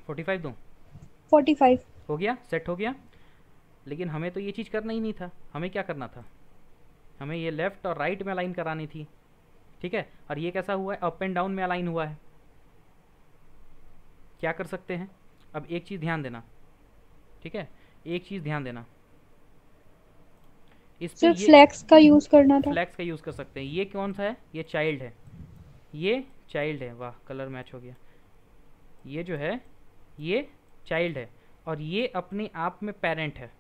A: 45 दूँ,
D: 45।
A: हो गया, सेट हो गया। लेकिन हमें तो ये चीज़ करना ही नहीं था, हमें क्या करना था, हमें ये लेफ़्ट और राइट में अलाइन करानी थी, ठीक है, और ये कैसा हुआ है, अप एंड डाउन में अलाइन हुआ है। क्या कर सकते हैं, अब एक चीज़ ध्यान देना, ठीक है, एक चीज़ ध्यान देना, इस पे
D: सर
A: ये
D: फ्लेक्स का यूज करना था।
A: फ्लैक्स का यूज़ कर सकते हैं। ये कौन सा है, ये चाइल्ड है, ये चाइल्ड है, वाह कलर मैच हो गया। ये जो है ये चाइल्ड है और ये अपने आप में पेरेंट है,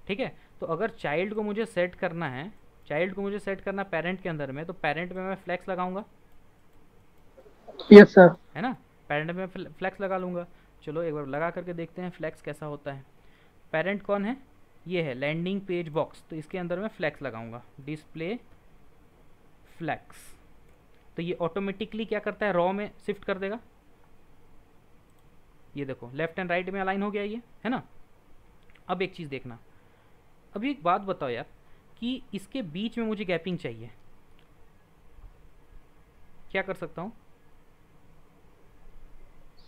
A: ठीक है। तो अगर चाइल्ड को मुझे सेट करना है, चाइल्ड को मुझे सेट करना पेरेंट के अंदर में, तो पेरेंट में मैं फ्लैक्स लगाऊंगा,
C: यस सर।
A: है ना, पेरेंट में फ्लैक्स लगा लूँगा। चलो एक बार लगा करके देखते हैं फ्लैक्स कैसा होता है। पेरेंट कौन है, ये है लैंडिंग पेज बॉक्स, तो इसके अंदर मैं फ्लैक्स लगाऊंगा, डिस्प्ले फ्लैक्स। तो ये ऑटोमेटिकली क्या करता है, रॉ में शिफ्ट कर देगा। ये देखो लेफ्ट एंड राइट में अलाइन हो गया ये, है ना। अब एक चीज़ देखना, अभी एक बात बताओ यार, कि इसके बीच में मुझे गैपिंग चाहिए, क्या कर सकता हूँ?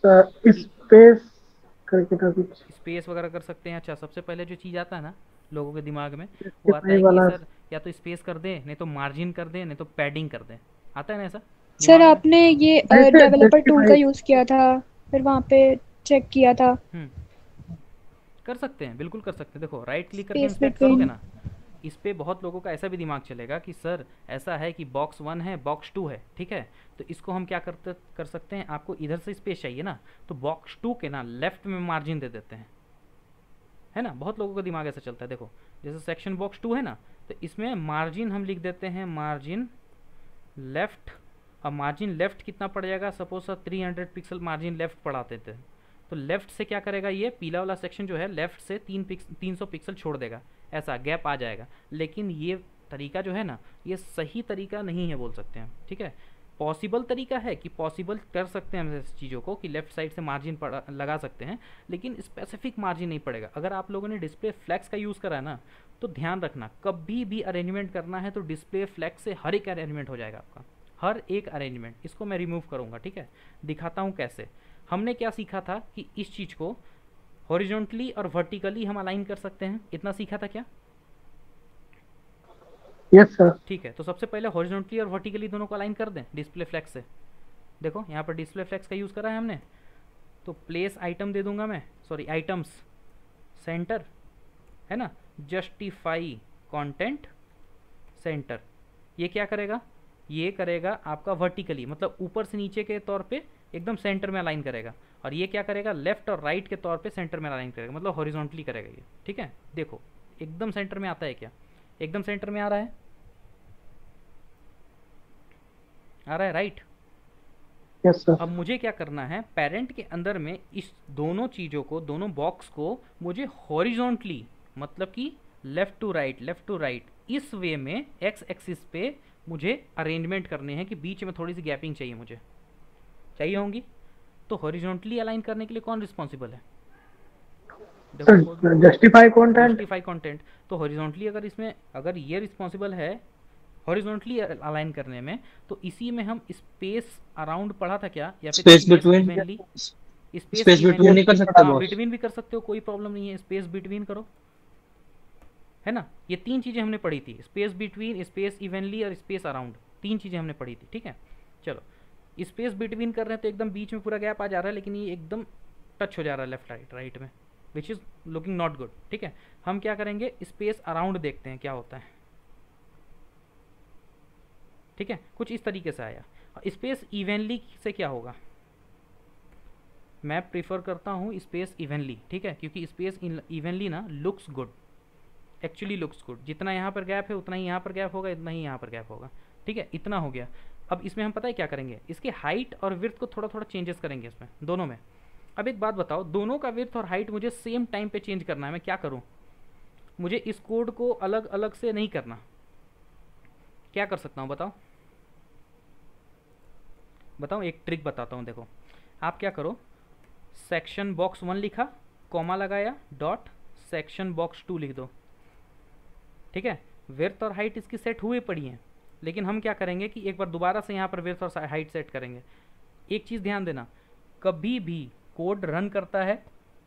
C: सर स्पेस करके था कुछ,
A: स्पेस वगैरह कर सकते हैं। अच्छा, सबसे पहले जो चीज़ आता है ना लोगों के दिमाग में, वो आता
C: ये
A: है कि
C: वाला।
A: सर या तो स्पेस कर दें, नहीं तो मार्जिन कर दें, नहीं तो पैडिंग कर दें, आता है ना ऐसा
D: सर
A: दिमाग में।
D: आपने ये
C: नहीं सर,
D: डेवलपर टूल का
C: जस्टिफाई।
D: यूज किया था, फिर वहाँ पे चेक किया था।
A: हम्म, कर सकते हैं, बिल्कुल कर सकते हैं। देखो राइट क्लिक करके
D: स्पेस
A: इंस्पेक्ट करोगे
D: बिटवीन।
A: ना, इस पे बहुत लोगों का ऐसा भी दिमाग चलेगा कि सर ऐसा है कि बॉक्स 1 है, बॉक्स 2 है, ठीक है, तो इसको हम क्या कर सकते हैं, आपको इधर से स्पेस चाहिए ना, तो बॉक्स 2 के ना लेफ्ट में मार्जिन दे देते हैं, है ना। बहुत लोगों का दिमाग ऐसा चलता है। देखो जैसे सेक्शन बॉक्स 2 है ना, तो इसमें मार्जिन हम लिख देते हैं मार्जिन लेफ्ट। अब मार्जिन लेफ्ट कितना पड़ जाएगा, suppose sir 300 pixel margin left पढ़ाते थे, तो लेफ्ट से क्या करेगा, ये पीला वाला सेक्शन जो है लेफ्ट से 300 पिक्सल छोड़ देगा, ऐसा गैप आ जाएगा। लेकिन ये तरीका जो है ना, ये सही तरीका नहीं है बोल सकते हैं, ठीक है। पॉसिबल तरीका है कि पॉसिबल कर सकते हैं हम इस चीज़ों को कि लेफ्ट साइड से मार्जिन लगा सकते हैं, लेकिन स्पेसिफिक मार्जिन नहीं पड़ेगा। अगर आप लोगों ने डिस्प्ले फ्लैक्स का यूज़ करा है ना, तो ध्यान रखना कभी भी अरेंजमेंट करना है तो डिस्प्ले फ्लैक्स से हर एक अरेंजमेंट हो जाएगा आपका, हर एक अरेंजमेंट। इसको मैं रिमूव करूँगा, ठीक है, दिखाता हूँ कैसे। हमने क्या सीखा था कि इस चीज़ को हॉरिजॉन्टली और वर्टिकली हम अलाइन कर सकते हैं, इतना सीखा था क्या?
C: Yes sir.
A: ठीक है, तो सबसे पहले हॉरिजॉन्टली और वर्टिकली दोनों को अलाइन कर दें डिस्प्ले फ्लैक्स से। देखो यहाँ पर डिस्प्ले फ्लैक्स का यूज़ करा है हमने, तो प्लेस आइटम दे दूंगा मैं, सॉरी आइटम्स सेंटर, है ना, जस्टिफाई कंटेंट सेंटर। ये क्या करेगा, ये करेगा आपका वर्टिकली, मतलब ऊपर से नीचे के तौर पे एकदम सेंटर में अलाइन करेगा, और ये क्या करेगा, लेफ्ट और राइट के तौर पे सेंटर में अलाइन करेगा, मतलब हॉरिजॉन्टली करेगा ये, ठीक है। देखो एकदम सेंटर में आता है क्या, एकदम सेंटर में आ रहा है, आ रहा है, राइट।
C: Yes sir.
A: अब मुझे क्या करना है, पेरेंट के अंदर में इस दोनों चीज़ों को, दोनों बॉक्स को मुझे हॉरिजॉन्टली, मतलब कि लेफ़्ट टू राइट इस वे में एक्स एक्सिस पे मुझे अरेंजमेंट करने हैं, कि बीच में थोड़ी सी गैपिंग चाहिए, मुझे चाहिए होंगी। तो हॉरिजॉन्टली अलाइन करने के लिए कौन रिस्पॉन्सिबल है, देखो
C: जस्टिफाई कंटेंट।
A: Justify content. तो हॉरिजॉन्टली अगर इसमें, अगर ये रिस्पॉन्सिबल है हॉरिजॉन्टली अलाइन करने में, तो इसी में हम स्पेस अराउंड पढ़ा था क्या, या फिर
B: space between,
A: evenly,
B: space between नहीं कर सकते बॉस?
A: बिटवीन भी कर सकते हो, कोई प्रॉब्लम नहीं है, स्पेस बिटवीन करो, है ना। ये तीन चीज़ें हमने पढ़ी थी, स्पेस बिटवीन, स्पेस इवनली और स्पेस अराउंड, तीन चीज़ें हमने पढ़ी थी, ठीक है। चलो स्पेस बिटवीन कर रहे हैं तो एकदम बीच में पूरा गैप आ जा रहा है, लेकिन ये एकदम टच हो जा रहा है लेफ्ट राइट में, which is looking not good, ठीक है। हम क्या करेंगे, स्पेस अराउंड देखते हैं क्या होता है, ठीक है, कुछ इस तरीके से आया। स्पेस इवनली से क्या होगा, मैं प्रीफर करता हूँ स्पेस इवनली, ठीक है, क्योंकि स्पेस इवनली ना looks good, actually looks good. जितना यहाँ पर गैप है उतना ही यहाँ पर गैप होगा, इतना ही यहाँ पर गैप होगा, ठीक है, इतना हो गया। अब इसमें हम पता है क्या करेंगे, इसके हाइट और विड्थ को थोड़ा थोड़ा चेंजेस करेंगे इसमें, दोनों में। अब एक बात बताओ, दोनों का विड्थ और हाइट मुझे सेम टाइम पे चेंज करना है, मैं क्या करूँ, मुझे इस कोड को अलग अलग से नहीं करना, क्या कर सकता हूँ बताओ, बताओ एक ट्रिक बताता हूँ। देखो आप क्या करो, सेक्शन बॉक्स 1 लिखा, कॉमा लगाया, डॉट सेक्शन बॉक्स 2 लिख दो, ठीक है। विड्थ और हाइट इसकी सेट हुई पड़ी हैं, लेकिन हम क्या करेंगे कि एक बार दोबारा से यहाँ पर विड्थ और हाइट सेट करेंगे। एक चीज़ ध्यान देना, कभी भी कोड रन करता है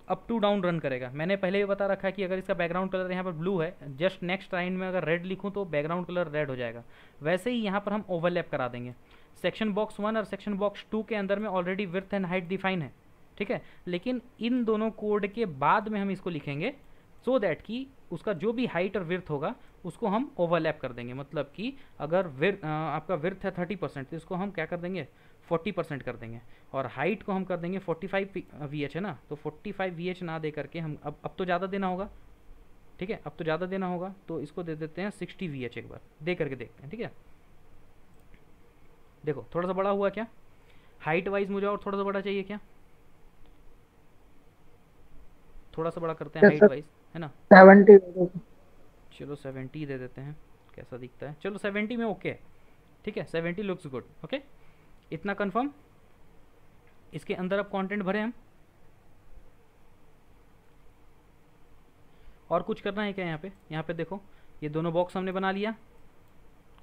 A: अप टू डाउन रन करेगा। मैंने पहले भी बता रखा है कि अगर इसका बैकग्राउंड कलर यहाँ पर ब्लू है, जस्ट नेक्स्ट लाइन में अगर रेड लिखूँ तो बैकग्राउंड कलर रेड हो जाएगा। वैसे ही यहाँ पर हम ओवरलैप करा देंगे। सेक्शन बॉक्स 1 और सेक्शन बॉक्स 2 के अंदर में already width and height define है, ठीक है, लेकिन इन दोनों कोड के बाद में हम इसको लिखेंगे सो दैट कि उसका जो भी हाइट और विड्थ होगा उसको हम ओवरलैप कर देंगे। मतलब कि अगर आपका विड्थ है 30% तो इसको हम क्या कर देंगे 40% कर देंगे, और हाइट को हम कर देंगे 45 VH है ना, तो 45 VH ना दे करके हम अब तो ज़्यादा देना होगा, ठीक है, अब तो ज़्यादा देना होगा, तो इसको दे देते हैं 60 VH एक बार दे करके देखते हैं, ठीक है। देखो थोड़ा सा बड़ा हुआ क्या, हाइट वाइज मुझे और थोड़ा सा बड़ा चाहिए क्या, थोड़ा सा बड़ा करते हैं हाइट वाइज, है ना
C: 70।
A: चलो 70 दे देते हैं, कैसा दिखता है, चलो 70 में ओके, ठीक है, 70 लुक्स गुड, ओके, इतना कंफर्म। इसके अंदर अब कंटेंट भरे हम, और कुछ करना है क्या यहाँ पे देखो ये दोनों बॉक्स हमने बना लिया,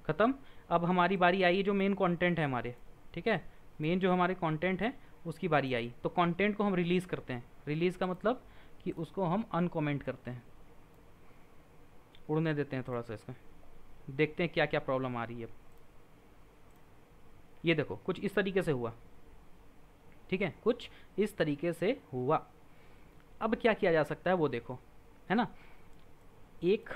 A: ख़त्म। अब हमारी बारी आई है जो मेन कंटेंट है हमारे, ठीक है, मेन जो हमारे कंटेंट है उसकी बारी आई, तो कंटेंट को हम रिलीज़ करते हैं। रिलीज़ का मतलब कि उसको हम अनकमेंट करते हैं, उड़ने देते हैं थोड़ा सा इसमें, देखते हैं क्या क्या प्रॉब्लम आ रही है। ये देखो कुछ इस तरीके से हुआ, ठीक है, कुछ इस तरीके से हुआ। अब क्या किया जा सकता है वो देखो, है ना, 1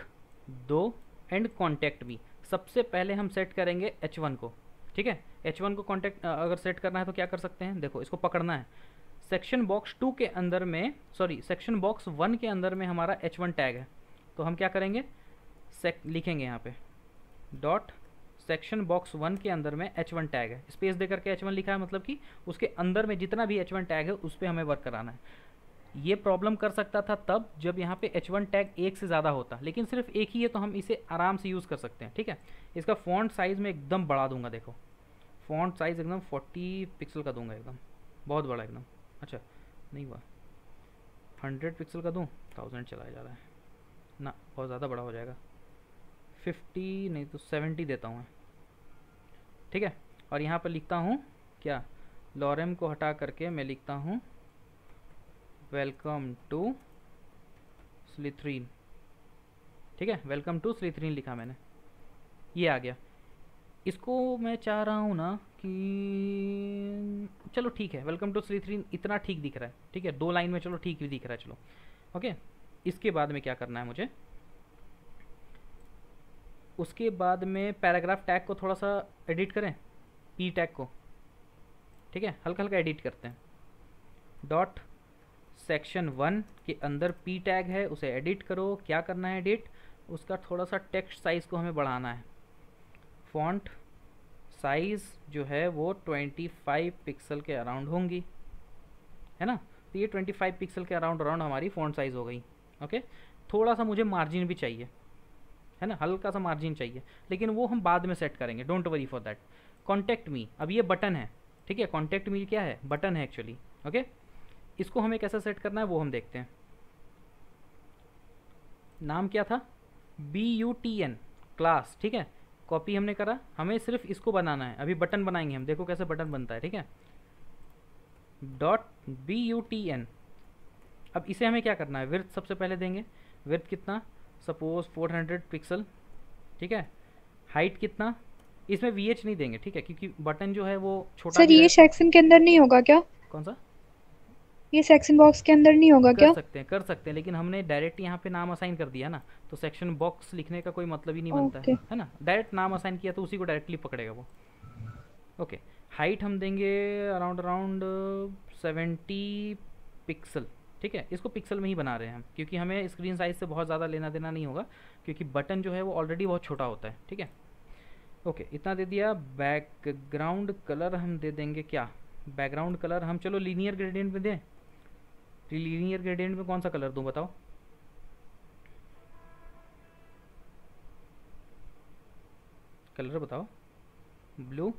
A: 2 एंड कॉन्टैक्ट भी। सबसे पहले हम सेट करेंगे H1 को, ठीक है, H1 को कॉन्टैक्ट अगर सेट करना है तो क्या कर सकते हैं, देखो इसको पकड़ना है, सेक्शन बॉक्स 2 के अंदर में, सॉरी सेक्शन बॉक्स 1 के अंदर में हमारा H1 टैग है, तो हम क्या करेंगे लिखेंगे यहाँ पे डॉट सेक्शन बॉक्स 1 के अंदर में H1 टैग है, स्पेस दे करके H1 लिखा है, मतलब कि उसके अंदर में जितना भी H1 टैग है उस पर हमें वर्क कराना है। ये प्रॉब्लम कर सकता था तब जब यहाँ पे H1 टैग एक से ज़्यादा होता, लेकिन सिर्फ एक ही है तो हम इसे आराम से यूज़ कर सकते हैं, ठीक है। इसका फॉन्ट साइज़ में एकदम बढ़ा दूंगा, देखो फॉन्ट साइज़ एकदम 40 पिक्सल का दूंगा, एकदम बहुत बड़ा एकदम, अच्छा नहीं हुआ 100 पिक्सल का दूँ, 1000 चलाया जा रहा है ना, बहुत ज़्यादा बड़ा हो जाएगा, 50 नहीं तो 70 देता हूँ, ठीक है। और यहाँ पर लिखता हूँ क्या, लॉरेम को हटा करके मैं लिखता हूँ वेलकम टू स्लिथरीन, ठीक है, वेलकम टू स्लिथरीन लिखा मैंने, ये आ गया। इसको मैं चाह रहा हूँ ना कि चलो ठीक है, वेलकम टू स्लिथरीन इतना ठीक दिख रहा है, ठीक है, 2 लाइन में चलो ठीक भी दिख रहा है, चलो ओके। इसके बाद में क्या करना है मुझे, उसके बाद में पैराग्राफ टैग को थोड़ा सा एडिट करें, पी टैग को, ठीक है, हल्का हल्का एडिट करते हैं। डॉट सेक्शन 1 के अंदर पी टैग है, उसे एडिट करो, क्या करना है एडिट, उसका थोड़ा सा टेक्स्ट साइज़ को हमें बढ़ाना है, फॉन्ट साइज़ जो है वो 25 पिक्सल के अराउंड होंगी, है ना, तो ये 25 पिक्सल के अराउंड हमारी फॉन्ट साइज़ हो गई, ओके। थोड़ा सा मुझे मार्जिन भी चाहिए, है ना, हल्का सा मार्जिन चाहिए, लेकिन वो हम बाद में सेट करेंगे, don't worry for that. Contact me, अब ये बटन है, ठीक है, कॉन्टैक्ट मी क्या है, बटन है एक्चुअली, ओके। इसको हमें कैसे सेट करना है वो हम देखते हैं। नाम क्या था, BUTN क्लास, ठीक है, कॉपी हमने करा, हमें सिर्फ इसको बनाना है, अभी बटन बनाएंगे हम, देखो कैसे बटन बनता है, ठीक है, डॉट BUTN। अब इसे हमें क्या करना है, विड्थ सबसे पहले देंगे, विड्थ कितना, सपोज 400 पिक्सल, ठीक है, हाइट कितना, इसमें VH नहीं देंगे, ठीक है, क्योंकि बटन जो है वो छोटा।
D: सर ये सेक्शन के अंदर नहीं होगा क्या,
A: कौन सा,
D: ये सेक्शन बॉक्स के अंदर नहीं होगा क्या,
A: कर सकते हैं, लेकिन हमने डायरेक्ट यहाँ पे नाम असाइन कर दिया ना, तो सेक्शन बॉक्स लिखने का कोई मतलब ही नहीं बनता है ना, डायरेक्ट नाम असाइन किया तो उसी को डायरेक्टली पकड़ेगा वो, ओके। हाइट हम देंगे अराउंड 70 पिक्सल, ठीक है, इसको पिक्सल में ही बना रहे हैं हम, क्योंकि हमें स्क्रीन साइज से बहुत ज़्यादा लेना देना नहीं होगा, क्योंकि बटन जो है वो ऑलरेडी बहुत छोटा होता है, ठीक है, ओके, इतना दे दिया। बैकग्राउंड कलर हम दे देंगे क्या, बैकग्राउंड कलर हम चलो लीनियर ग्रेडियंट में दें, लीनियर ग्रेडियंट में कौन सा कलर दूं बताओ, कलर बताओ, ब्लू,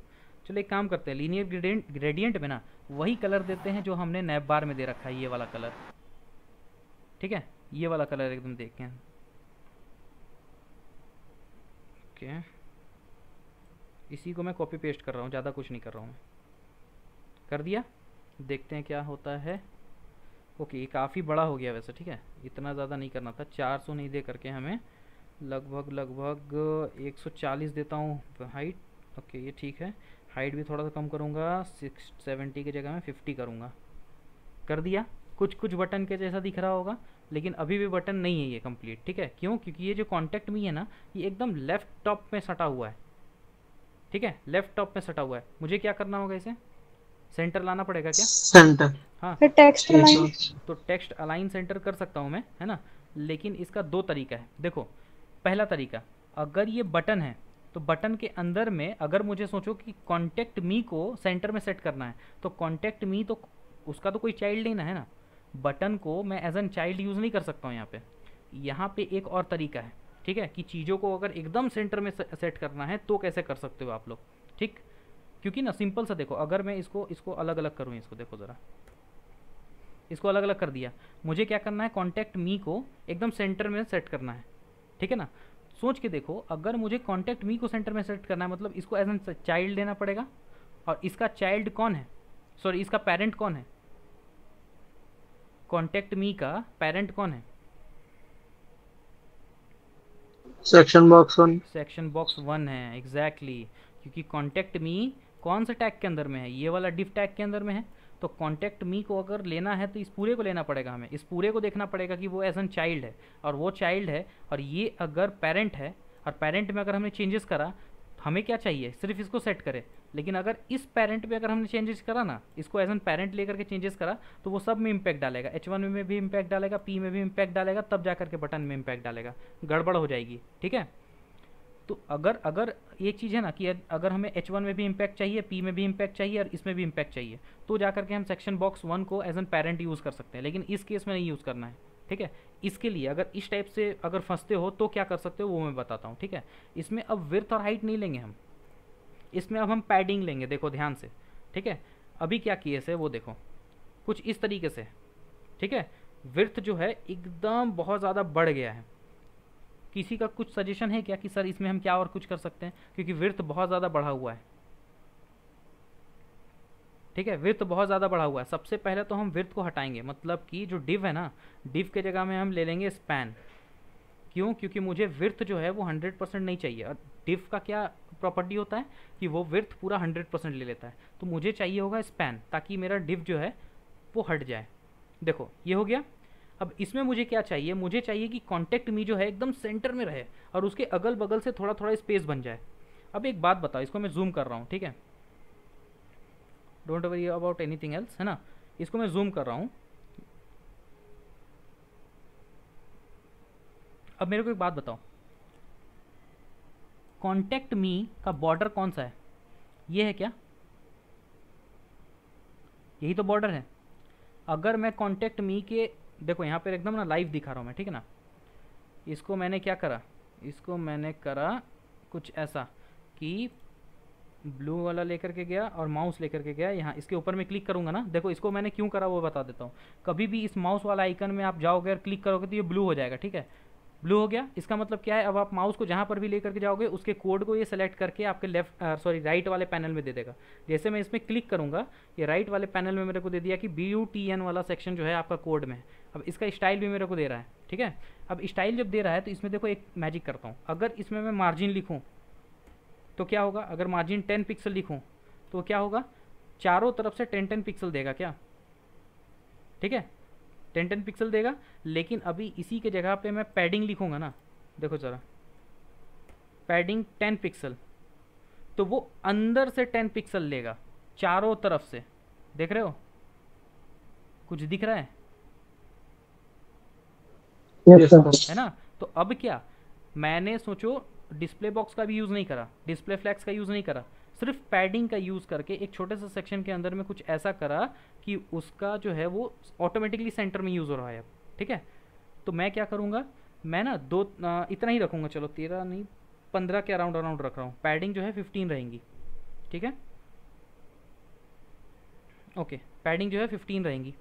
A: चलो एक काम करते हैं, लीनियर ग्रेडियंट में ना वही कलर देते हैं जो हमने नैप बार में दे रखा है, ये वाला कलर, ठीक है, ये वाला कलर एकदम देखें, ओके, इसी को मैं कॉपी पेस्ट कर रहा हूँ, ज़्यादा कुछ नहीं कर रहा हूँ मैं, कर दिया, देखते हैं क्या होता है, ओके, ये काफ़ी बड़ा हो गया वैसे, ठीक है, इतना ज़्यादा नहीं करना था, 400 नहीं दे करके हमें लगभग लगभग 140 देता हूँ हाइट। ओके ये ठीक है, हाइट भी थोड़ा सा कम करूँगा, 670 की जगह मैं 50 करूँगा। कर दिया, कुछ कुछ बटन के जैसा दिख रहा होगा, लेकिन अभी भी बटन नहीं है ये कंप्लीट, ठीक है। क्यों? क्योंकि ये जो कॉन्टैक्ट मी है ना, ये एकदम लेफ्ट टॉप में सटा हुआ है, ठीक है, लेफ्ट टॉप में सटा हुआ है। मुझे क्या करना होगा, इसे सेंटर लाना पड़ेगा क्या?
B: सेंटर।
A: हाँ,
D: फिर टेक्स्ट
B: ठीक
D: लाइन।
B: है।
A: तो टेक्स्ट अलाइन सेंटर कर सकता हूँ मैं, है ना, लेकिन इसका दो तरीका है। देखो, पहला तरीका, अगर ये बटन है तो बटन के अंदर में अगर मुझे सोचो कि कॉन्टैक्ट मी को सेंटर में सेट करना है, तो कॉन्टैक्ट मी तो उसका तो कोई चाइल्ड नहीं ना, है ना, बटन को मैं एज एन चाइल्ड यूज़ नहीं कर सकता हूँ यहाँ पे। यहाँ पे एक और तरीका है, ठीक है, कि चीज़ों को अगर एकदम सेंटर में सेट करना है तो कैसे कर सकते हो आप लोग, ठीक। क्योंकि ना सिंपल सा देखो, अगर मैं इसको इसको अलग अलग करूँ, इसको देखो ज़रा, इसको अलग अलग कर दिया, मुझे क्या करना है, कॉन्टैक्ट मी को एकदम सेंटर में सेट करना है, ठीक है ना। सोच के देखो, अगर मुझे कॉन्टैक्ट मी को सेंटर में सेट करना है, मतलब इसको एज एन चाइल्ड लेना पड़ेगा, और इसका चाइल्ड कौन है, सॉरी इसका पेरेंट कौन है, कॉन्टैक्ट मी का पेरेंट कौन है,
B: सेक्शन बॉक्स 1।
A: सेक्शन बॉक्स 1 है, एग्जैक्टली क्योंकि कॉन्टैक्ट मी कौन से टैग के अंदर में है, ये वाला डिव टैग के अंदर में है। तो कॉन्टैक्ट मी को अगर लेना है तो इस पूरे को लेना पड़ेगा हमें, इस पूरे को देखना पड़ेगा कि वो एज एन चाइल्ड है, और वो चाइल्ड है, और ये अगर पेरेंट है, और पेरेंट में अगर हमने चेंजेस करा, हमें क्या चाहिए, सिर्फ इसको सेट करें। लेकिन अगर इस पेरेंट में अगर हमने चेंजेस करा ना, इसको एज एन पेरेंट लेकर के चेंजेस करा, तो वो सब में इम्पैक्ट डालेगा, H1 में भी इम्पैक्ट डालेगा, P में भी इम्पैक्ट डालेगा, तब जा करके बटन में इम्पैक्ट डालेगा, गड़बड़ हो जाएगी, ठीक है। तो अगर अगर ये चीज़ है ना कि अगर हमें H1 में भी इम्पैक्ट चाहिए, P में भी इम्पैक्ट चाहिए, और इसमें भी इम्पैक्ट चाहिए, तो जा करके हम सेक्शन बॉक्स 1 को एज एन पेरेंट यूज़ कर सकते हैं, लेकिन इस केस में नहीं यूज़ करना है, ठीक है। इसके लिए अगर इस टाइप से अगर फंसते हो तो क्या कर सकते हो वो मैं बताता हूँ, ठीक है। इसमें अब विड्थ और हाइट नहीं लेंगे हम, इसमें अब हम पैडिंग लेंगे, देखो ध्यान से, ठीक है। अभी क्या किए से वो देखो, कुछ इस तरीके से, ठीक है। विड्थ जो है एकदम बहुत ज़्यादा बढ़ गया है। किसी का कुछ सजेशन है क्या कि सर इसमें हम क्या और कुछ कर सकते हैं, क्योंकि विड्थ बहुत ज़्यादा बढ़ा हुआ है, ठीक है, विड्थ बहुत ज़्यादा बढ़ा हुआ है। सबसे पहले तो हम विड्थ को हटाएंगे, मतलब कि जो डिव है ना, डिव के जगह में हम ले लेंगे स्पैन। क्यों? क्योंकि मुझे विड्थ जो है वो 100% नहीं चाहिए, और डिव का क्या प्रॉपर्टी होता है कि वो विड्थ पूरा 100% ले लेता है, तो मुझे चाहिए होगा स्पैन, ताकि मेरा डिव जो है वो हट जाए। देखो ये हो गया। अब इसमें मुझे क्या चाहिए, मुझे चाहिए कि कॉन्टैक्ट मी जो है एकदम सेंटर में रहे, और उसके अगल बगल से थोड़ा थोड़ा स्पेस बन जाए। अब एक बात बताओ, इसको मैं जूम कर रहा हूँ, ठीक है, don't worry about anything else, है ना, इसको मैं जूम कर रहा हूँ। अब मेरे को एक बात बताओ, कॉन्टैक्ट मी का बॉर्डर कौन सा है, ये है क्या, यही तो बॉर्डर है। अगर मैं कॉन्टैक्ट मी के, देखो यहाँ पर एकदम ना लाइव दिखा रहा हूँ मैं, ठीक है ना, इसको मैंने क्या करा, इसको मैंने करा कुछ ऐसा कि ब्लू वाला लेकर के गया और माउस लेकर के गया यहाँ, इसके ऊपर मैं क्लिक करूँगा ना, देखो इसको मैंने क्यों करा वो बता देता हूँ। कभी भी इस माउस वाला आइकन में आप जाओगे और क्लिक करोगे तो ये ब्लू हो जाएगा, ठीक है, ब्लू हो गया। इसका मतलब क्या है, अब आप माउस को जहाँ पर भी लेकर के जाओगे उसके कोड को ये सेलेक्ट करके आपके राइट वाले पैनल में दे देगा। जैसे मैं इसमें क्लिक करूँगा, ये राइट वाले पैनल में मेरे को दे दिया कि BUTN वाला सेक्शन जो है आपका कोड में है। अब इसका स्टाइल भी मेरे को दे रहा है, ठीक है। अब स्टाइल जब दे रहा है तो इसमें देखो एक मैजिक करता हूँ, अगर इसमें मैं मार्जिन लिखूँ तो क्या होगा, अगर मार्जिन 10 पिक्सल लिखूँ तो क्या होगा, चारों तरफ से 10-10 पिक्सल देगा क्या, ठीक है, 10-10 पिक्सल देगा। लेकिन अभी इसी के जगह पे मैं पैडिंग लिखूँगा ना, देखो ज़रा, पैडिंग 10 पिक्सल, तो वो अंदर से 10 पिक्सल लेगा चारों तरफ से, देख रहे हो, कुछ दिख रहा है,
C: यस सर।
A: है ना। तो अब क्या, मैंने सोचो डिस्प्ले बॉक्स का भी यूज़ नहीं करा, डिस्प्ले फ्लैक्स का यूज़ नहीं करा, सिर्फ पैडिंग का यूज़ करके एक छोटे से सेक्शन के अंदर में कुछ ऐसा करा कि उसका जो है वो ऑटोमेटिकली सेंटर में यूज़ हो रहा है अब, ठीक है। तो मैं क्या करूँगा, मैं ना इतना ही रखूँगा, चलो 13 नहीं 15 के अराउंड अराउंड रख रहा हूँ, पैडिंग जो है 15 रहेंगी, ठीक है, ओके, पैडिंग जो है 15 रहेंगी,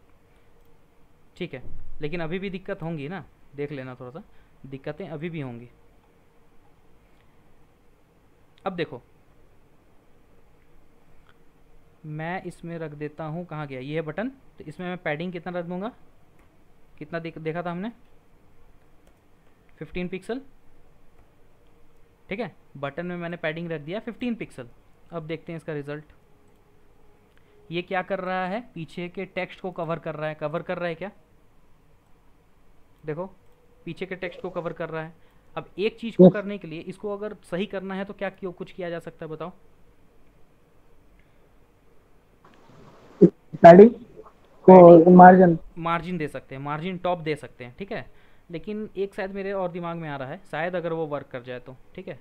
A: ठीक है। लेकिन अभी भी दिक्कत होंगी ना, देख लेना थोड़ा सा, दिक्कतें अभी भी होंगी। अब देखो मैं इसमें रख देता हूँ, कहाँ गया ये बटन, तो इसमें मैं पैडिंग कितना रख दूँगा, कितना देखा था हमने, 15 पिक्सल। ठीक है, बटन में मैंने पैडिंग रख दिया 15 पिक्सल। अब देखते हैं इसका रिजल्ट। ये क्या कर रहा है, पीछे के टेक्स्ट को कवर कर रहा है। कवर कर रहा है क्या, देखो पीछे के टेक्स्ट को कवर कर रहा है। अब एक चीज को करने के लिए, इसको अगर सही करना है तो क्या कुछ किया जा सकता है बताओ।
C: पैडिंग को मार्जिन
A: मार्जिन दे सकते हैं, मार्जिन टॉप दे सकते हैं। ठीक है, लेकिन एक शायद मेरे और दिमाग में आ रहा है, शायद अगर वो वर्क कर जाए तो। ठीक है,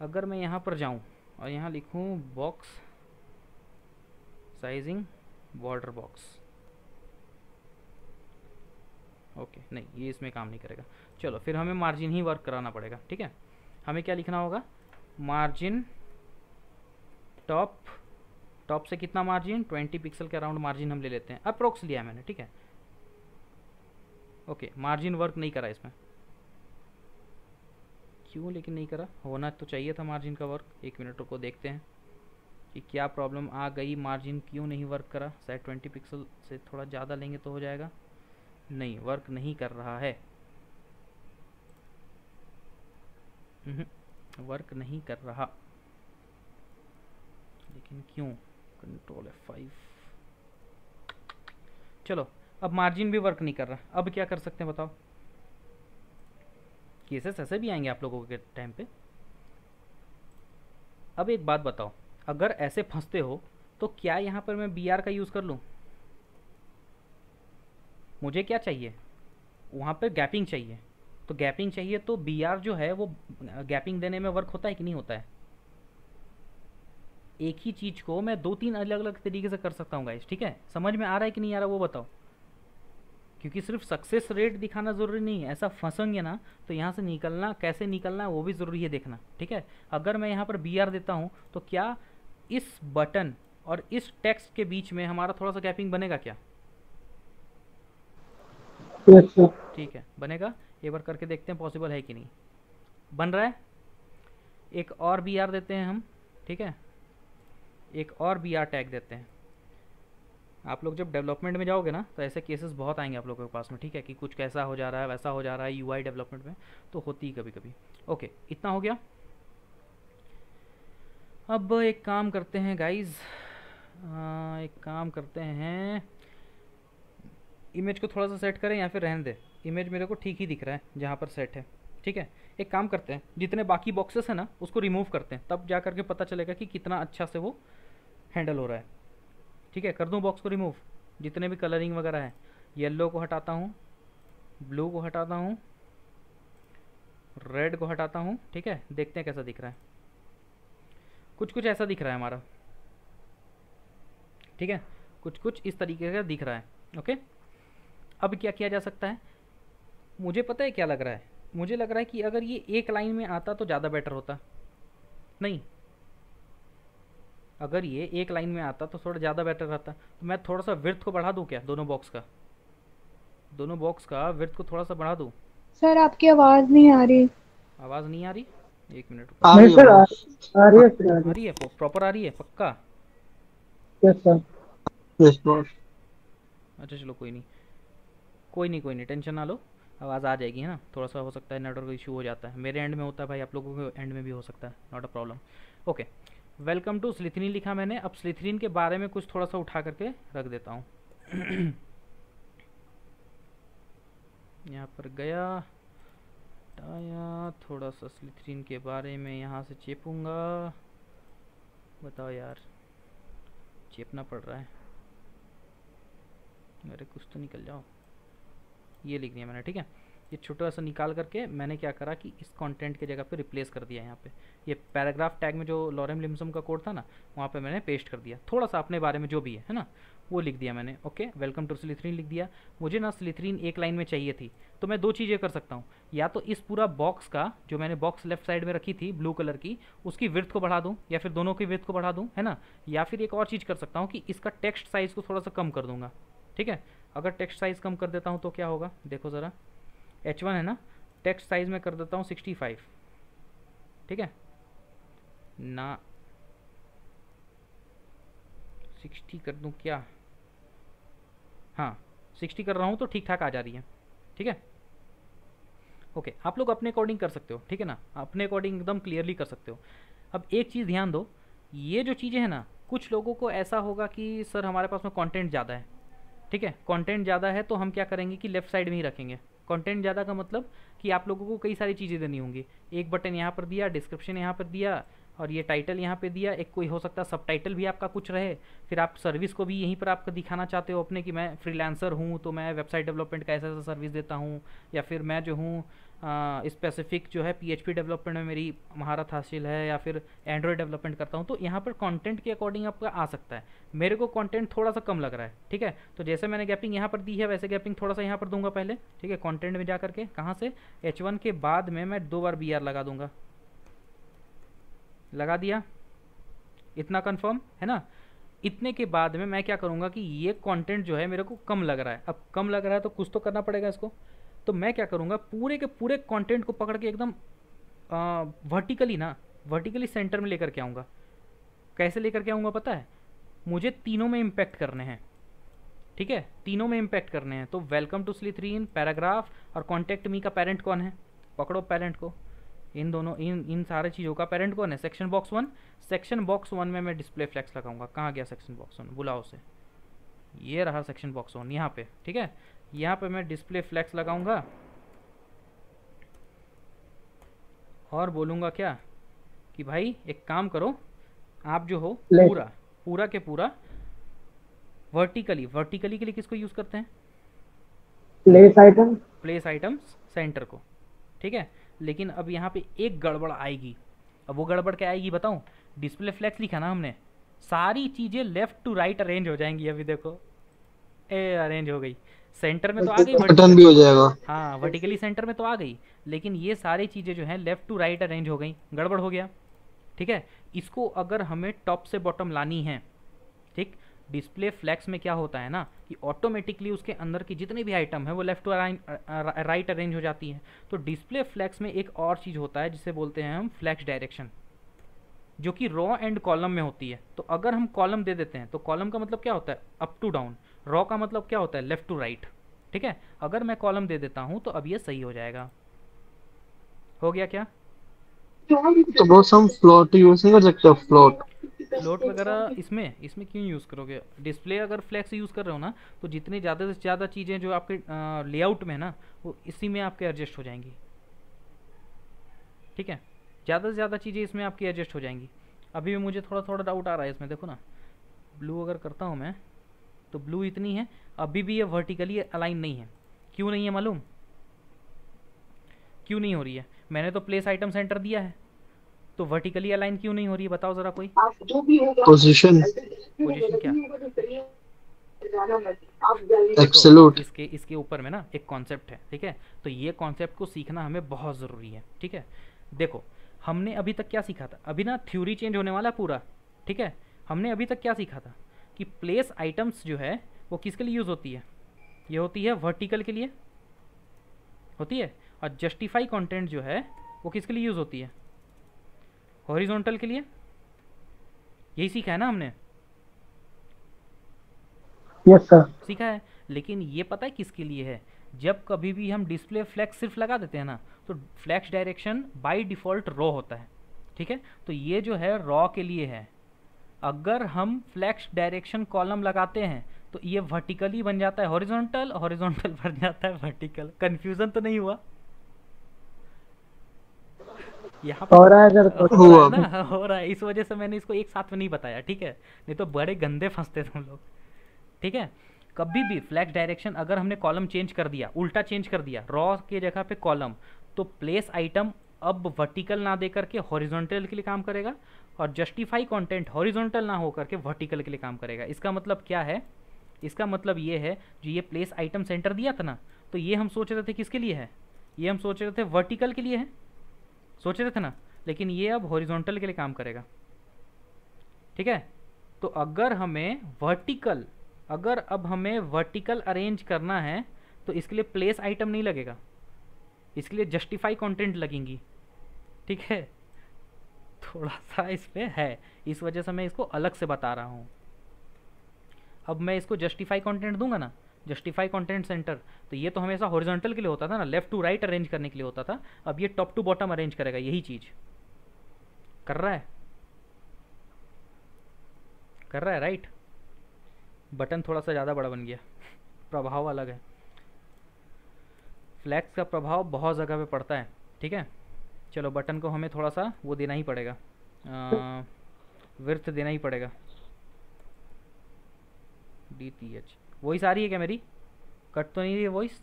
A: अगर मैं यहाँ पर जाऊँ और यहाँ लिखूँ box sizing border box, okay नहीं ये इसमें काम नहीं करेगा। चलो फिर हमें मार्जिन ही वर्क कराना पड़ेगा। ठीक है, हमें क्या लिखना होगा, मार्जिन टॉप, टॉप से कितना मार्जिन, 20 पिक्सल के अराउंड मार्जिन हम ले लेते हैं। अप्रोक्स लिया है मैंने। ठीक है, ओके मार्जिन वर्क नहीं करा इसमें, क्यों लेकिन नहीं करा, होना तो चाहिए था मार्जिन का वर्क। एक मिनट रुको देखते हैं कि क्या प्रॉब्लम आ गई, मार्जिन क्यों नहीं वर्क करा। शायद 20 पिक्सल से थोड़ा ज़्यादा लेंगे तो हो जाएगा। नहीं, वर्क नहीं कर रहा है, वर्क नहीं कर रहा, लेकिन क्यों, कंट्रोल F5। चलो अब मार्जिन भी वर्क नहीं कर रहा, अब क्या कर सकते हैं बताओ। केसेस ऐसे भी आएंगे आप लोगों के टाइम पे। अब एक बात बताओ, अगर ऐसे फंसते हो तो क्या यहाँ पर मैं BR का यूज़ कर लूँ। मुझे क्या चाहिए, वहाँ पर गैपिंग चाहिए, तो गैपिंग चाहिए तो BR जो है वो गैपिंग देने में वर्क होता है कि नहीं होता है। एक ही चीज़ को मैं 2-3 अलग अलग तरीके से कर सकता हूँ गाइस। ठीक है, समझ में आ रहा है कि नहीं आ रहा वो बताओ, क्योंकि सिर्फ सक्सेस रेट दिखाना ज़रूरी नहीं है। ऐसा फंसेंगे ना तो यहाँ से निकलना, कैसे निकलना है वो भी ज़रूरी है देखना। ठीक है, अगर मैं यहाँ पर BR देता हूँ तो क्या इस बटन और इस टेक्स्ट के बीच में हमारा थोड़ा सा गैपिंग बनेगा क्या। ठीक है बनेगा, एक बार करके देखते हैं पॉसिबल है कि नहीं। बन रहा है, एक और BR देते हैं हम। ठीक है, एक और BR टैग देते हैं। आप लोग जब डेवलपमेंट में जाओगे ना तो ऐसे केसेस बहुत आएंगे आप लोगों के पास में। ठीक है, कि कुछ कैसा हो जा रहा है, वैसा हो जा रहा है, UI डेवलपमेंट में तो होती ही कभी कभी। ओके इतना हो गया। अब एक काम करते हैं गाइज, एक काम करते हैं, इमेज को थोड़ा सा सेट करें या फिर रहने दे। इमेज मेरे को ठीक ही दिख रहा है जहाँ पर सेट है। ठीक है, एक काम करते हैं, जितने बाकी बॉक्सेस हैं ना उसको रिमूव करते हैं, तब जा करके पता चलेगा कि कितना अच्छा से वो हैंडल हो रहा है। ठीक है, कर दूं बॉक्स को रिमूव, जितने भी कलरिंग वगैरह है। येलो को हटाता हूँ, ब्लू को हटाता हूँ, रेड को हटाता हूँ। ठीक है, देखते हैं कैसा दिख रहा है। कुछ कुछ ऐसा दिख रहा है हमारा। ठीक है, कुछ कुछ इस तरीके का दिख रहा है। ओके, अब क्या किया जा सकता है, मुझे पता है क्या लग रहा है, मुझे लग रहा है कि अगर ये एक लाइन में आता तो ज़्यादा बेटर होता। नहीं, अगर ये एक लाइन में आता तो थोड़ा ज़्यादा बेटर रहता। तो मैं थोड़ा सा विड्थ को बढ़ा दूँ क्या, दोनों बॉक्स का, दोनों बॉक्स का विड्थ को थोड़ा सा बढ़ा दूँ।
D: सर आपकी आवाज़ नहीं आ रही।
A: आवाज़ नहीं आ रही, एक मिनट रुको।
B: आ
C: नहीं
B: रही है
C: सर,
B: बॉस।
C: आ रही है सर, आ
A: आ
C: रही
A: रही है, प्रॉपर आ रही है पक्का।
C: है। Yes sir.
B: Yes boss.
A: अच्छा चलो कोई नहीं, कोई नहीं, कोई नहीं, टेंशन ना लो, आवाज़ आ जाएगी है ना। थोड़ा सा हो सकता है नेटवर्क इशू हो जाता है, मेरे एंड में होता है भाई, आप लोगों के एंड में भी हो सकता है, not a problem. Okay, welcome to Slytherin लिखा मैंने। अब स्लिथरीन के बारे में कुछ थोड़ा सा उठा करके रख देता हूँ। यहाँ पर गया, हटाया, थोड़ा सा स्लिथरीन के बारे में यहाँ से चेपूंगा। बताओ यार, चेपना पड़ रहा है, अरे कुछ तो निकल जाओ। ये लिख दिया मैंने। ठीक है, ये छोटा सा निकाल करके मैंने क्या करा कि इस कंटेंट के जगह पे रिप्लेस कर दिया। यहाँ पे ये पैराग्राफ टैग में जो लॉरेम लिम्सम का कोड था ना, वहाँ पे मैंने पेस्ट कर दिया। थोड़ा सा अपने बारे में जो भी है ना वो लिख दिया मैंने। ओके, वेलकम टू स्लिथरीन लिख दिया। मुझे ना स्लिथरीन एक लाइन में चाहिए थी, तो मैं दो चीज़ें कर सकता हूँ। या तो इस पूरा बॉक्स का, जो मैंने बॉक्स लेफ्ट साइड में रखी थी ब्लू कलर की, उसकी विड्थ को बढ़ा दूँ, या फिर दोनों की विड्थ को बढ़ा दूँ, है ना। या फिर एक और चीज़ कर सकता हूँ कि इसका टेक्स्ट साइज़ को थोड़ा सा कम कर दूंगा। ठीक है, अगर टेक्स्ट साइज़ कम कर देता हूँ तो क्या होगा, देखो ज़रा, H1 है ना, टेक्स्ट साइज में कर देता हूँ 65। ठीक है ना, 60 कर दूँ क्या, हाँ 60 कर रहा हूँ तो ठीक ठाक आ जा रही है। ठीक है। ओके, आप लोग अपने अकॉर्डिंग कर सकते हो, ठीक है ना, अपने अकॉर्डिंग एकदम क्लियरली कर सकते हो। अब एक चीज़ ध्यान दो, ये जो चीज़ें हैं ना, कुछ लोगों को ऐसा होगा कि सर हमारे पास में कंटेंट ज़्यादा है, ठीक है, कंटेंट ज़्यादा है तो हम क्या करेंगे कि लेफ्ट साइड में ही रखेंगे। कंटेंट ज़्यादा का मतलब कि आप लोगों को कई सारी चीज़ें देनी होंगी, एक बटन यहाँ पर दिया, डिस्क्रिप्शन यहाँ पर दिया, और ये टाइटल यहाँ पे दिया, एक कोई हो सकता है सब टाइटल भी आपका कुछ रहे, फिर आप सर्विस को भी यहीं पर आपको दिखाना चाहते हो अपने कि मैं फ्रीलांसर हूँ तो मैं वेबसाइट डेवलपमेंट का ऐसा ऐसा सर्विस देता हूँ, या फिर मैं जो हूँ स्पेसिफिक जो है पीएचपी डेवलपमेंट में मेरी महारत हासिल है, या फिर एंड्रॉयड डेवलपमेंट करता हूँ। तो यहाँ पर कंटेंट के अकॉर्डिंग आपका आ सकता है। मेरे को कंटेंट थोड़ा सा कम लग रहा है, ठीक है, तो जैसे मैंने गैपिंग यहाँ पर दी है वैसे गैपिंग थोड़ा सा यहाँ पर दूंगा पहले, ठीक है, कंटेंट में जा करके कहाँ से H1 के बाद में मैं 2 बार BR लगा दूंगा, लगा दिया, इतना कंफर्म है ना। इतने के बाद में मैं क्या करूँगा कि ये कंटेंट जो है मेरे को कम लग रहा है, अब कम लग रहा है तो कुछ तो करना पड़ेगा इसको, तो मैं क्या करूँगा पूरे के पूरे कंटेंट को पकड़ के एकदम वर्टिकली ना, वर्टिकली सेंटर में लेकर के आऊँगा। कैसे लेकर के आऊँगा पता है, मुझे तीनों में इम्पैक्ट करने हैं, ठीक है, तीनों में इम्पैक्ट करने हैं। तो वेलकम टू स्लिथरीन, पैराग्राफ और कॉन्टेक्ट मी का पेरेंट कौन है, पकड़ो पेरेंट को, इन दोनों इन सारे चीज़ों का पेरेंट कौन है, सेक्शन बॉक्स 1। सेक्शन बॉक्स 1 में मैं डिस्प्ले फ्लैक्स लगाऊंगा, कहाँ गया सेक्शन बॉक्स 1, बुलाओ से, ये रहा सेक्शन बॉक्स 1 यहाँ पे, ठीक है, यहाँ पे मैं डिस्प्ले फ्लैक्स लगाऊंगा और बोलूँगा क्या कि भाई एक काम करो, आप जो हो पूरा पूरा के पूरा वर्टिकली, वर्टिकली के लिए किसको यूज़ करते हैं,
C: place item,
A: place items centre को, ठीक है। लेकिन अब यहाँ पे एक गड़बड़ आएगी, अब वो गड़बड़ क्या आएगी बताऊँ, डिस्प्ले फ्लैक्स लिखा ना हमने, सारी चीज़ें लेफ्ट टू राइट अरेंज हो जाएंगी। अभी देखो ए अरेंज हो गई, सेंटर में तो आ गई,
B: बटन भी हो जाएगा।
A: हाँ वर्टिकली सेंटर में तो आ गई, लेकिन ये सारी चीज़ें जो हैं लेफ़्ट टू राइट अरेंज हो गई, गड़बड़ हो गया, ठीक है। इसको अगर हमें टॉप से बॉटम लानी है, ठीक, डिस्प्ले फ्लैक्स में क्या होता है ना कि ऑटोमेटिकली उसके अंदर की जितनी भी आइटम है वो लेफ़्ट टू राइट अरेंज हो जाती है। तो डिस्प्ले फ्लैक्स में एक और चीज़ होता है जिसे बोलते हैं हम फ्लैक्स डायरेक्शन, जो कि रॉ एंड कॉलम में होती है। तो अगर हम कॉलम दे देते हैं तो कॉलम का मतलब क्या होता है अप टू डाउन, रॉ का मतलब क्या होता है लेफ्ट टू राइट, ठीक है। अगर मैं कॉलम दे देता हूं तो अब ये सही हो जाएगा, हो गया क्या।
B: तो बॉस हम फ्लोट यूज नहीं कर सकते, फ्लोट?
A: फ्लोट वगैरह इसमें इसमें क्यों यूज़ करोगे, डिस्प्ले अगर फ्लैक्स यूज़ कर रहे हो ना तो जितनी ज़्यादा से ज़्यादा चीज़ें जो आपके लेआउट में है ना वो इसी में आपके एडजस्ट हो जाएंगी, ठीक है, ज़्यादा से ज़्यादा चीज़ें इसमें आपकी एडजस्ट हो जाएंगी। अभी भी मुझे थोड़ा थोड़ा डाउट आ रहा है इसमें, देखो ना ब्लू अगर करता हूँ मैं तो ब्लू इतनी है, अभी भी ये वर्टिकली अलाइन नहीं है, क्यों नहीं है मालूम, क्यों नहीं हो रही है, मैंने तो प्लेस आइटम सेंटर दिया है, तो वर्टिकली अलाइन क्यों नहीं हो रही है बताओ ज़रा कोई।
B: पोजीशन,
A: पोजीशन क्या,
B: एब्सोल्यूट।
A: इसके इसके ऊपर में ना एक कॉन्सेप्ट है, ठीक है, तो ये कॉन्सेप्ट को सीखना हमें बहुत ज़रूरी है, ठीक है। देखो हमने अभी तक क्या सीखा था, अभी ना थ्योरी चेंज होने वाला पूरा, ठीक है। हमने अभी तक क्या सीखा था कि प्लेस आइटम्स जो है वो किसके लिए यूज़ होती है, ये होती है वर्टिकल के लिए होती है, और जस्टिफाई कंटेंट जो है वो किसके लिए यूज़ होती है, हॉरिजॉन्टल के लिए। यही सीखा है ना हमने,
C: यस सर,
A: सीखा है। लेकिन ये पता है किसके लिए है, जब कभी भी हम डिस्प्ले फ्लैक्स सिर्फ लगा देते हैं ना तो flex direction by default row होता है, ठीक है, तो ये जो है रॉ के लिए है। अगर हम फ्लैक्स डायरेक्शन कॉलम लगाते हैं तो ये वर्टिकली बन जाता है हॉरिजॉन्टल, हॉरिजॉन्टल बन जाता है वर्टिकल। कंफ्यूजन तो नहीं हुआ यहाँ
C: हो रहा है सर,
A: हो रहा है ना, हो रहा है, इस वजह से मैंने इसको एक साथ में नहीं बताया, ठीक है, नहीं तो बड़े गंदे फंसते तुम लोग, ठीक है। कभी भी फ्लैक्स डायरेक्शन अगर हमने कॉलम चेंज कर दिया, उल्टा चेंज कर दिया, रॉ के जगह पे कॉलम, तो प्लेस आइटम अब वर्टिकल ना दे करके हॉरिजॉन्टल के लिए काम करेगा, और जस्टिफाई कंटेंट हॉरिजॉन्टल ना हो करके वर्टिकल के लिए काम करेगा। इसका मतलब क्या है, इसका मतलब ये है जो ये प्लेस आइटम सेंटर दिया था ना, तो ये हम सोच रहे थे किसके लिए है, ये हम सोच रहे थे वर्टिकल के लिए है, सोच रहे थे ना, लेकिन ये अब हॉरिजॉन्टल के लिए काम करेगा, ठीक है। तो अगर हमें वर्टिकल, अगर अब हमें वर्टिकल अरेंज करना है तो इसके लिए प्लेस आइटम नहीं लगेगा, इसके लिए जस्टिफाई कंटेंट लगेंगी, ठीक है। थोड़ा सा इस पे है, इस वजह से मैं इसको अलग से बता रहा हूँ। अब मैं इसको जस्टिफाई कंटेंट दूंगा ना, जस्टिफाई कंटेंट सेंटर, तो ये तो हमेशा हॉरिजॉन्टल के लिए होता था ना, लेफ्ट टू राइट अरेंज करने के लिए होता था, अब ये टॉप टू बॉटम अरेंज करेगा, यही चीज़ कर रहा है, कर रहा है राइट। बटन थोड़ा सा ज़्यादा बड़ा बन गया, प्रभाव अलग है, फ्लैक्स का प्रभाव बहुत जगह पे पड़ता है, ठीक है। चलो बटन को हमें थोड़ा सा वो देना ही पड़ेगा, विर्थ देना ही पड़ेगा, DTH। वॉइस आ रही है क्या मेरी, कट तो नहीं रही है वॉइस?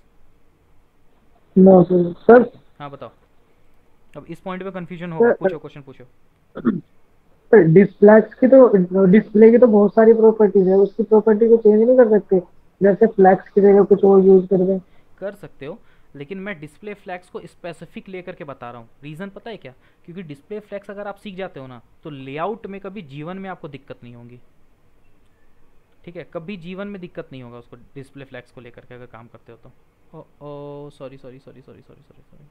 C: No sir.
A: हाँ बताओ, अब इस पॉइंट पे कंफ्यूजन होगा, पूछो क्वेश्चन पूछो।
C: डिस्प्लेक्स की तो डिस्प्ले की तो बहुत सारी प्रॉपर्टीज है, उसकी प्रॉपर्टी को चेंज नहीं कर सकते, जैसे फ्लैक्स की जगह कुछ और यूज कर दें।
A: कर सकते हो, लेकिन मैं डिस्प्ले फ्लैक्स को स्पेसिफिक लेकर के बता रहा हूँ। रीज़न पता है क्या? क्योंकि डिस्प्ले फ्लैक्स अगर आप सीख जाते हो ना, तो लेआउट में कभी जीवन में आपको दिक्कत नहीं होगी, ठीक है, कभी जीवन में दिक्कत नहीं होगा उसको, डिस्प्ले फ्लैक्स को लेकर के अगर काम करते हो तो। Oh sorry sorry sorry sorry sorry sorry sorry.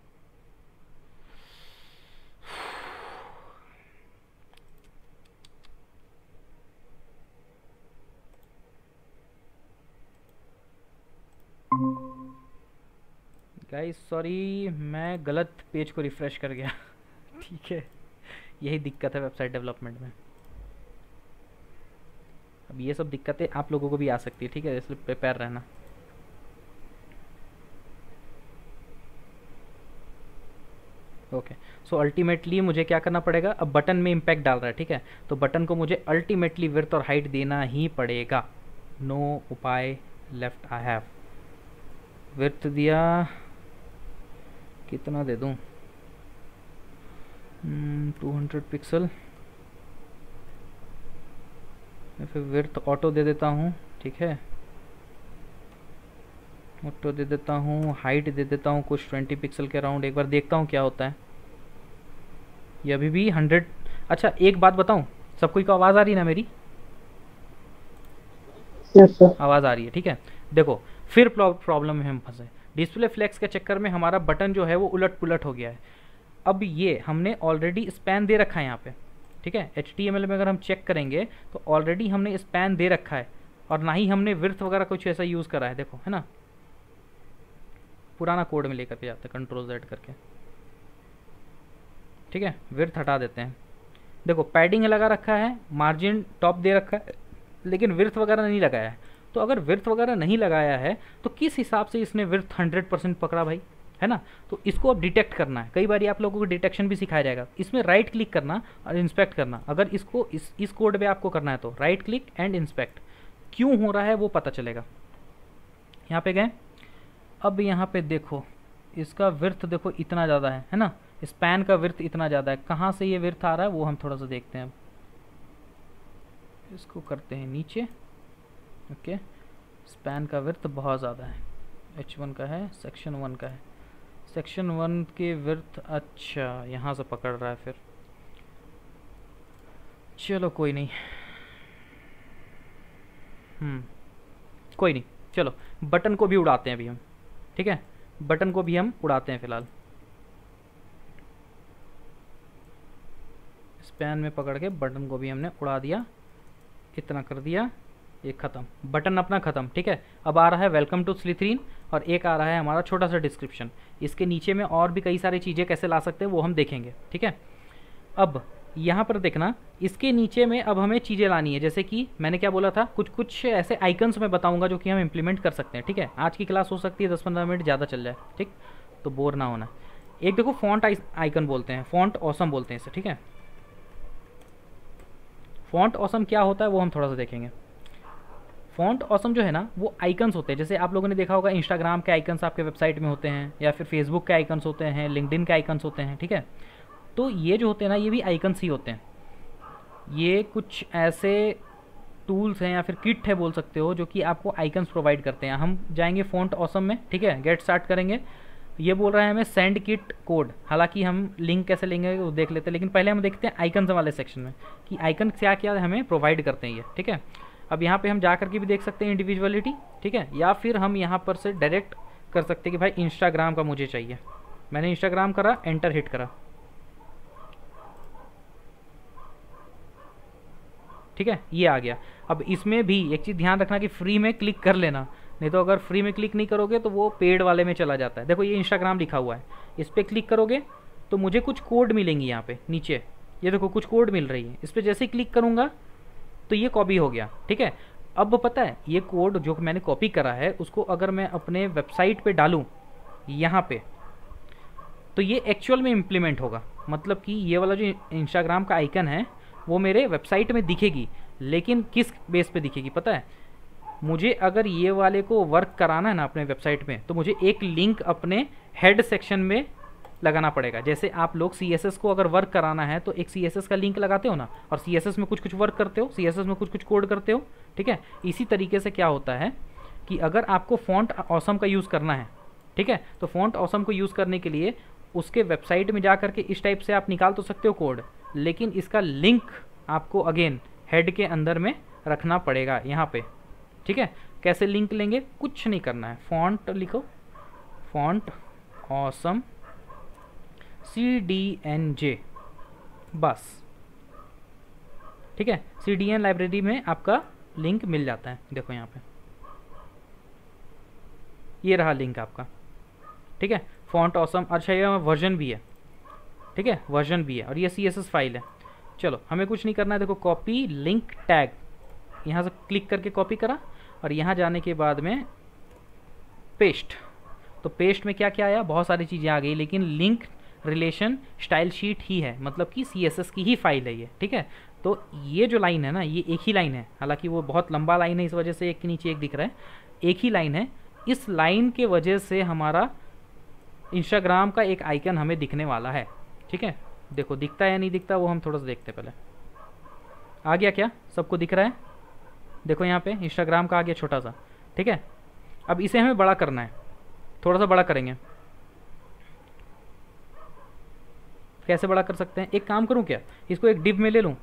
A: Guys sorry, मैं गलत पेज को रिफ़्रेश कर गया ठीक है, यही दिक्कत है वेबसाइट डेवलपमेंट में। अब ये सब दिक्कतें आप लोगों को भी आ सकती है, ठीक है, इसलिए प्रिपेयर रहना। ओके, सो अल्टीमेटली मुझे क्या करना पड़ेगा, अब बटन में इम्पैक्ट डाल रहा है, ठीक है, तो बटन को मुझे अल्टीमेटली विड्थ और हाइट देना ही पड़ेगा, नो उपाय लेफ्ट आई हैव। विड्थ दिया, कितना दे दूं, 200 पिक्सल, या फिर विड्थ ऑटो दे देता हूँ, ठीक है, ऑटो दे देता हूँ, हाइट दे देता हूँ कुछ 20 पिक्सल के अराउंड, एक बार देखता हूँ क्या होता है। ये अभी भी 100। अच्छा एक बात बताऊँ, सबको को आवाज़ आ रही है ना मेरी?
C: Yes sir.
A: आवाज़ आ रही है, ठीक है। देखो फिर प्रॉब्लम में हम फंसे, डिस्प्ले फ्लेक्स के चक्कर में हमारा बटन जो है वो उलट पुलट हो गया है। अब ये हमने ऑलरेडी स्पैन दे रखा है यहाँ पे, ठीक है, HTML में अगर हम चेक करेंगे तो ऑलरेडी हमने स्पैन दे रखा है, और ना ही हमने विड्थ वगैरह कुछ ऐसा यूज़ करा है, देखो है ना, पुराना कोड में लेकर के जाते हैं Ctrl+Z करके, ठीक है। विड्थ हटा देते हैं, देखो पैडिंग लगा रखा है, मार्जिन टॉप दे रखा है, लेकिन विड्थ वगैरह नहीं लगाया है। तो अगर विड्थ वगैरह नहीं लगाया है तो किस हिसाब से इसने विड्थ 100% पकड़ा भाई, है ना। तो इसको अब डिटेक्ट करना है, कई बार आप लोगों को डिटेक्शन भी सिखाया जाएगा, इसमें राइट क्लिक करना और इंस्पेक्ट करना। अगर इसको इस कोड पे आपको करना है तो राइट क्लिक एंड इंस्पेक्ट, क्यों हो रहा है वो पता चलेगा। यहाँ पे गए, अब यहाँ पे देखो इसका विड्थ देखो इतना ज़्यादा है ना, स्पैन का विड्थ इतना ज़्यादा है, कहाँ से ये विड्थ आ रहा है वो हम थोड़ा सा देखते हैं। अब इसको करते हैं नीचे, ओके, स्पैन का विड्थ बहुत ज़्यादा है, H1 का है, सेक्शन 1 का है, सेक्शन 1 के विड्थ, अच्छा यहाँ से पकड़ रहा है फिर, चलो कोई नहीं, कोई नहीं, चलो बटन को भी उड़ाते हैं अभी हम, ठीक है, बटन को भी हम उड़ाते हैं फिलहाल, स्पैन में पकड़ के बटन को भी हमने उड़ा दिया, इतना कर दिया, एक ख़त्म, बटन अपना ख़त्म, ठीक है। अब आ रहा है वेलकम टू स्लिथरीन, और एक आ रहा है हमारा छोटा सा डिस्क्रिप्शन, इसके नीचे में और भी कई सारी चीज़ें कैसे ला सकते हैं वो हम देखेंगे, ठीक है। अब यहाँ पर देखना, इसके नीचे में अब हमें चीज़ें लानी है, जैसे कि मैंने क्या बोला था, कुछ कुछ ऐसे आइकन्स मैं बताऊँगा जो कि हम इम्प्लीमेंट कर सकते हैं, ठीक है। आज की क्लास हो सकती है 10-15 मिनट ज़्यादा चल जाए, ठीक, तो बोर ना होना। एक देखो फॉन्ट आइकन बोलते हैं, फॉन्ट ऑसम बोलते हैं इसे, ठीक है। फॉन्ट ऑसम क्या होता है वो हम थोड़ा सा देखेंगे। फॉन्ट ऑसम जो है ना वो आइकन्स होते हैं, जैसे आप लोगों ने देखा होगा इंस्टाग्राम के आइकन्स आपके वेबसाइट में होते हैं, या फिर फेसबुक के आइकन्स होते हैं, लिंक्डइन के आइकन्स होते हैं, ठीक है। तो ये जो होते हैं ना ये भी आइकन्स ही होते हैं, ये कुछ ऐसे टूल्स हैं या फिर किट है बोल सकते हो जो कि आपको आइकन्स प्रोवाइड करते हैं। हम जाएंगे फॉन्ट ऑसम में, ठीक है, गेट स्टार्ट करेंगे, ये बोल रहा है हमें सेंड किट कोड, हालांकि हम लिंक कैसे लेंगे वो देख लेते हैं, लेकिन पहले हम देखते हैं आइकन्स वाले सेक्शन में कि आइकन क्या क्या हमें प्रोवाइड करते हैं ये, ठीक है। अब यहाँ पे हम जा करके भी देख सकते हैं इंडिविजुअलिटी, ठीक है, या फिर हम यहाँ पर से डायरेक्ट कर सकते हैं कि भाई इंस्टाग्राम का मुझे चाहिए, मैंने इंस्टाग्राम करा, एंटर हिट करा, ठीक है, ये आ गया। अब इसमें भी एक चीज़ ध्यान रखना कि फ्री में क्लिक कर लेना, नहीं तो अगर फ्री में क्लिक नहीं करोगे तो वो पेड वाले में चला जाता है। देखो ये इंस्टाग्राम लिखा हुआ है, इस पर क्लिक करोगे तो मुझे कुछ कोड मिलेंगी यहाँ पे नीचे, ये देखो कुछ कोड मिल रही है। इस पर जैसे ही क्लिक करूँगा तो ये कॉपी हो गया, ठीक है। अब पता है ये कोड जो मैंने कॉपी करा है उसको अगर मैं अपने वेबसाइट पे डालूँ यहाँ पे, तो ये एक्चुअल में इम्प्लीमेंट होगा। मतलब कि ये वाला जो इंस्टाग्राम का आइकन है वो मेरे वेबसाइट में दिखेगी, लेकिन किस बेस पे दिखेगी पता है? मुझे अगर ये वाले को वर्क कराना है ना अपने वेबसाइट में, तो मुझे एक लिंक अपने हेड सेक्शन में लगाना पड़ेगा। जैसे आप लोग CSS को अगर वर्क कराना है तो एक CSS का लिंक लगाते हो ना, और CSS में कुछ कुछ वर्क करते हो, CSS में कुछ कुछ कोड करते हो, ठीक है। इसी तरीके से क्या होता है कि अगर आपको फॉन्ट ऑसम का यूज़ करना है, ठीक है, तो फॉन्ट ऑसम को यूज़ करने के लिए उसके वेबसाइट में जा करके इस टाइप से आप निकाल तो सकते हो कोड, लेकिन इसका लिंक आपको अगेन हेड के अंदर में रखना पड़ेगा यहाँ पे, ठीक है। कैसे लिंक लेंगे? कुछ नहीं करना है, फॉन्ट लिखो, फॉन्ट ऑसम CDNJ, बस, ठीक है। CDN लाइब्रेरी में आपका लिंक मिल जाता है। देखो यहाँ पे ये रहा लिंक आपका, ठीक है। फॉन्ट ऑसम, अच्छा ये वर्जन भी है, ठीक है, वर्जन भी है, और ये CSS फाइल है। चलो हमें कुछ नहीं करना है। देखो कॉपी लिंक टैग, यहाँ से क्लिक करके कॉपी करा और यहाँ जाने के बाद में पेस्ट। तो पेस्ट में क्या क्या आया? बहुत सारी चीज़ें आ गई, लेकिन लिंक रिलेशन स्टाइल शीट ही है, मतलब कि CSS की ही फाइल है ये, ठीक है। तो ये जो लाइन है ना, ये एक ही लाइन है, हालांकि वो बहुत लंबा लाइन है, इस वजह से एक के नीचे एक दिख रहा है, एक ही लाइन है। इस लाइन के वजह से हमारा इंस्टाग्राम का एक आइकन हमें दिखने वाला है, ठीक है। देखो दिखता है या नहीं दिखता वो हम थोड़ा सा देखते हैं पहले। आ गया क्या? सबको दिख रहा है? देखो यहाँ पे इंस्टाग्राम का आ गया छोटा सा, ठीक है। अब इसे हमें बड़ा करना है, थोड़ा सा बड़ा करेंगे। कैसे बड़ा कर सकते हैं? एक काम करूं क्या, इसको एक डिव में ले लूं,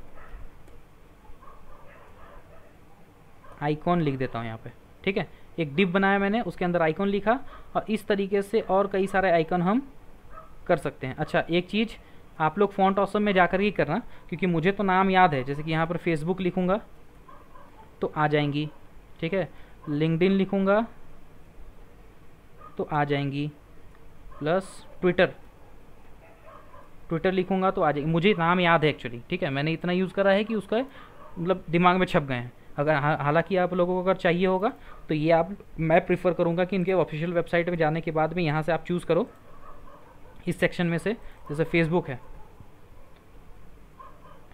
A: आइकॉन लिख देता हूं यहाँ पे, ठीक है। एक डिव बनाया मैंने, उसके अंदर आइकॉन लिखा, और इस तरीके से और कई सारे आइकॉन हम कर सकते हैं। अच्छा एक चीज़ आप लोग फॉन्ट ऑसम में जाकर ही करना, क्योंकि मुझे तो नाम याद है। जैसे कि यहाँ पर फेसबुक लिखूँगा तो आ जाएंगी, ठीक है। लिंक्डइन लिखूँगा तो आ जाएंगी, प्लस ट्विटर लिखूँगा तो आ जाएगी। मुझे नाम याद है एक्चुअली, ठीक है, मैंने इतना यूज़ करा है कि उसका मतलब दिमाग में छप गए हैं। अगर हालांकि आप लोगों को अगर चाहिए होगा तो ये मैं प्रीफर करूँगा कि इनके ऑफिशियल वेबसाइट में जाने के बाद में यहाँ से आप चूज़ करो इस सेक्शन में से। जैसे फेसबुक है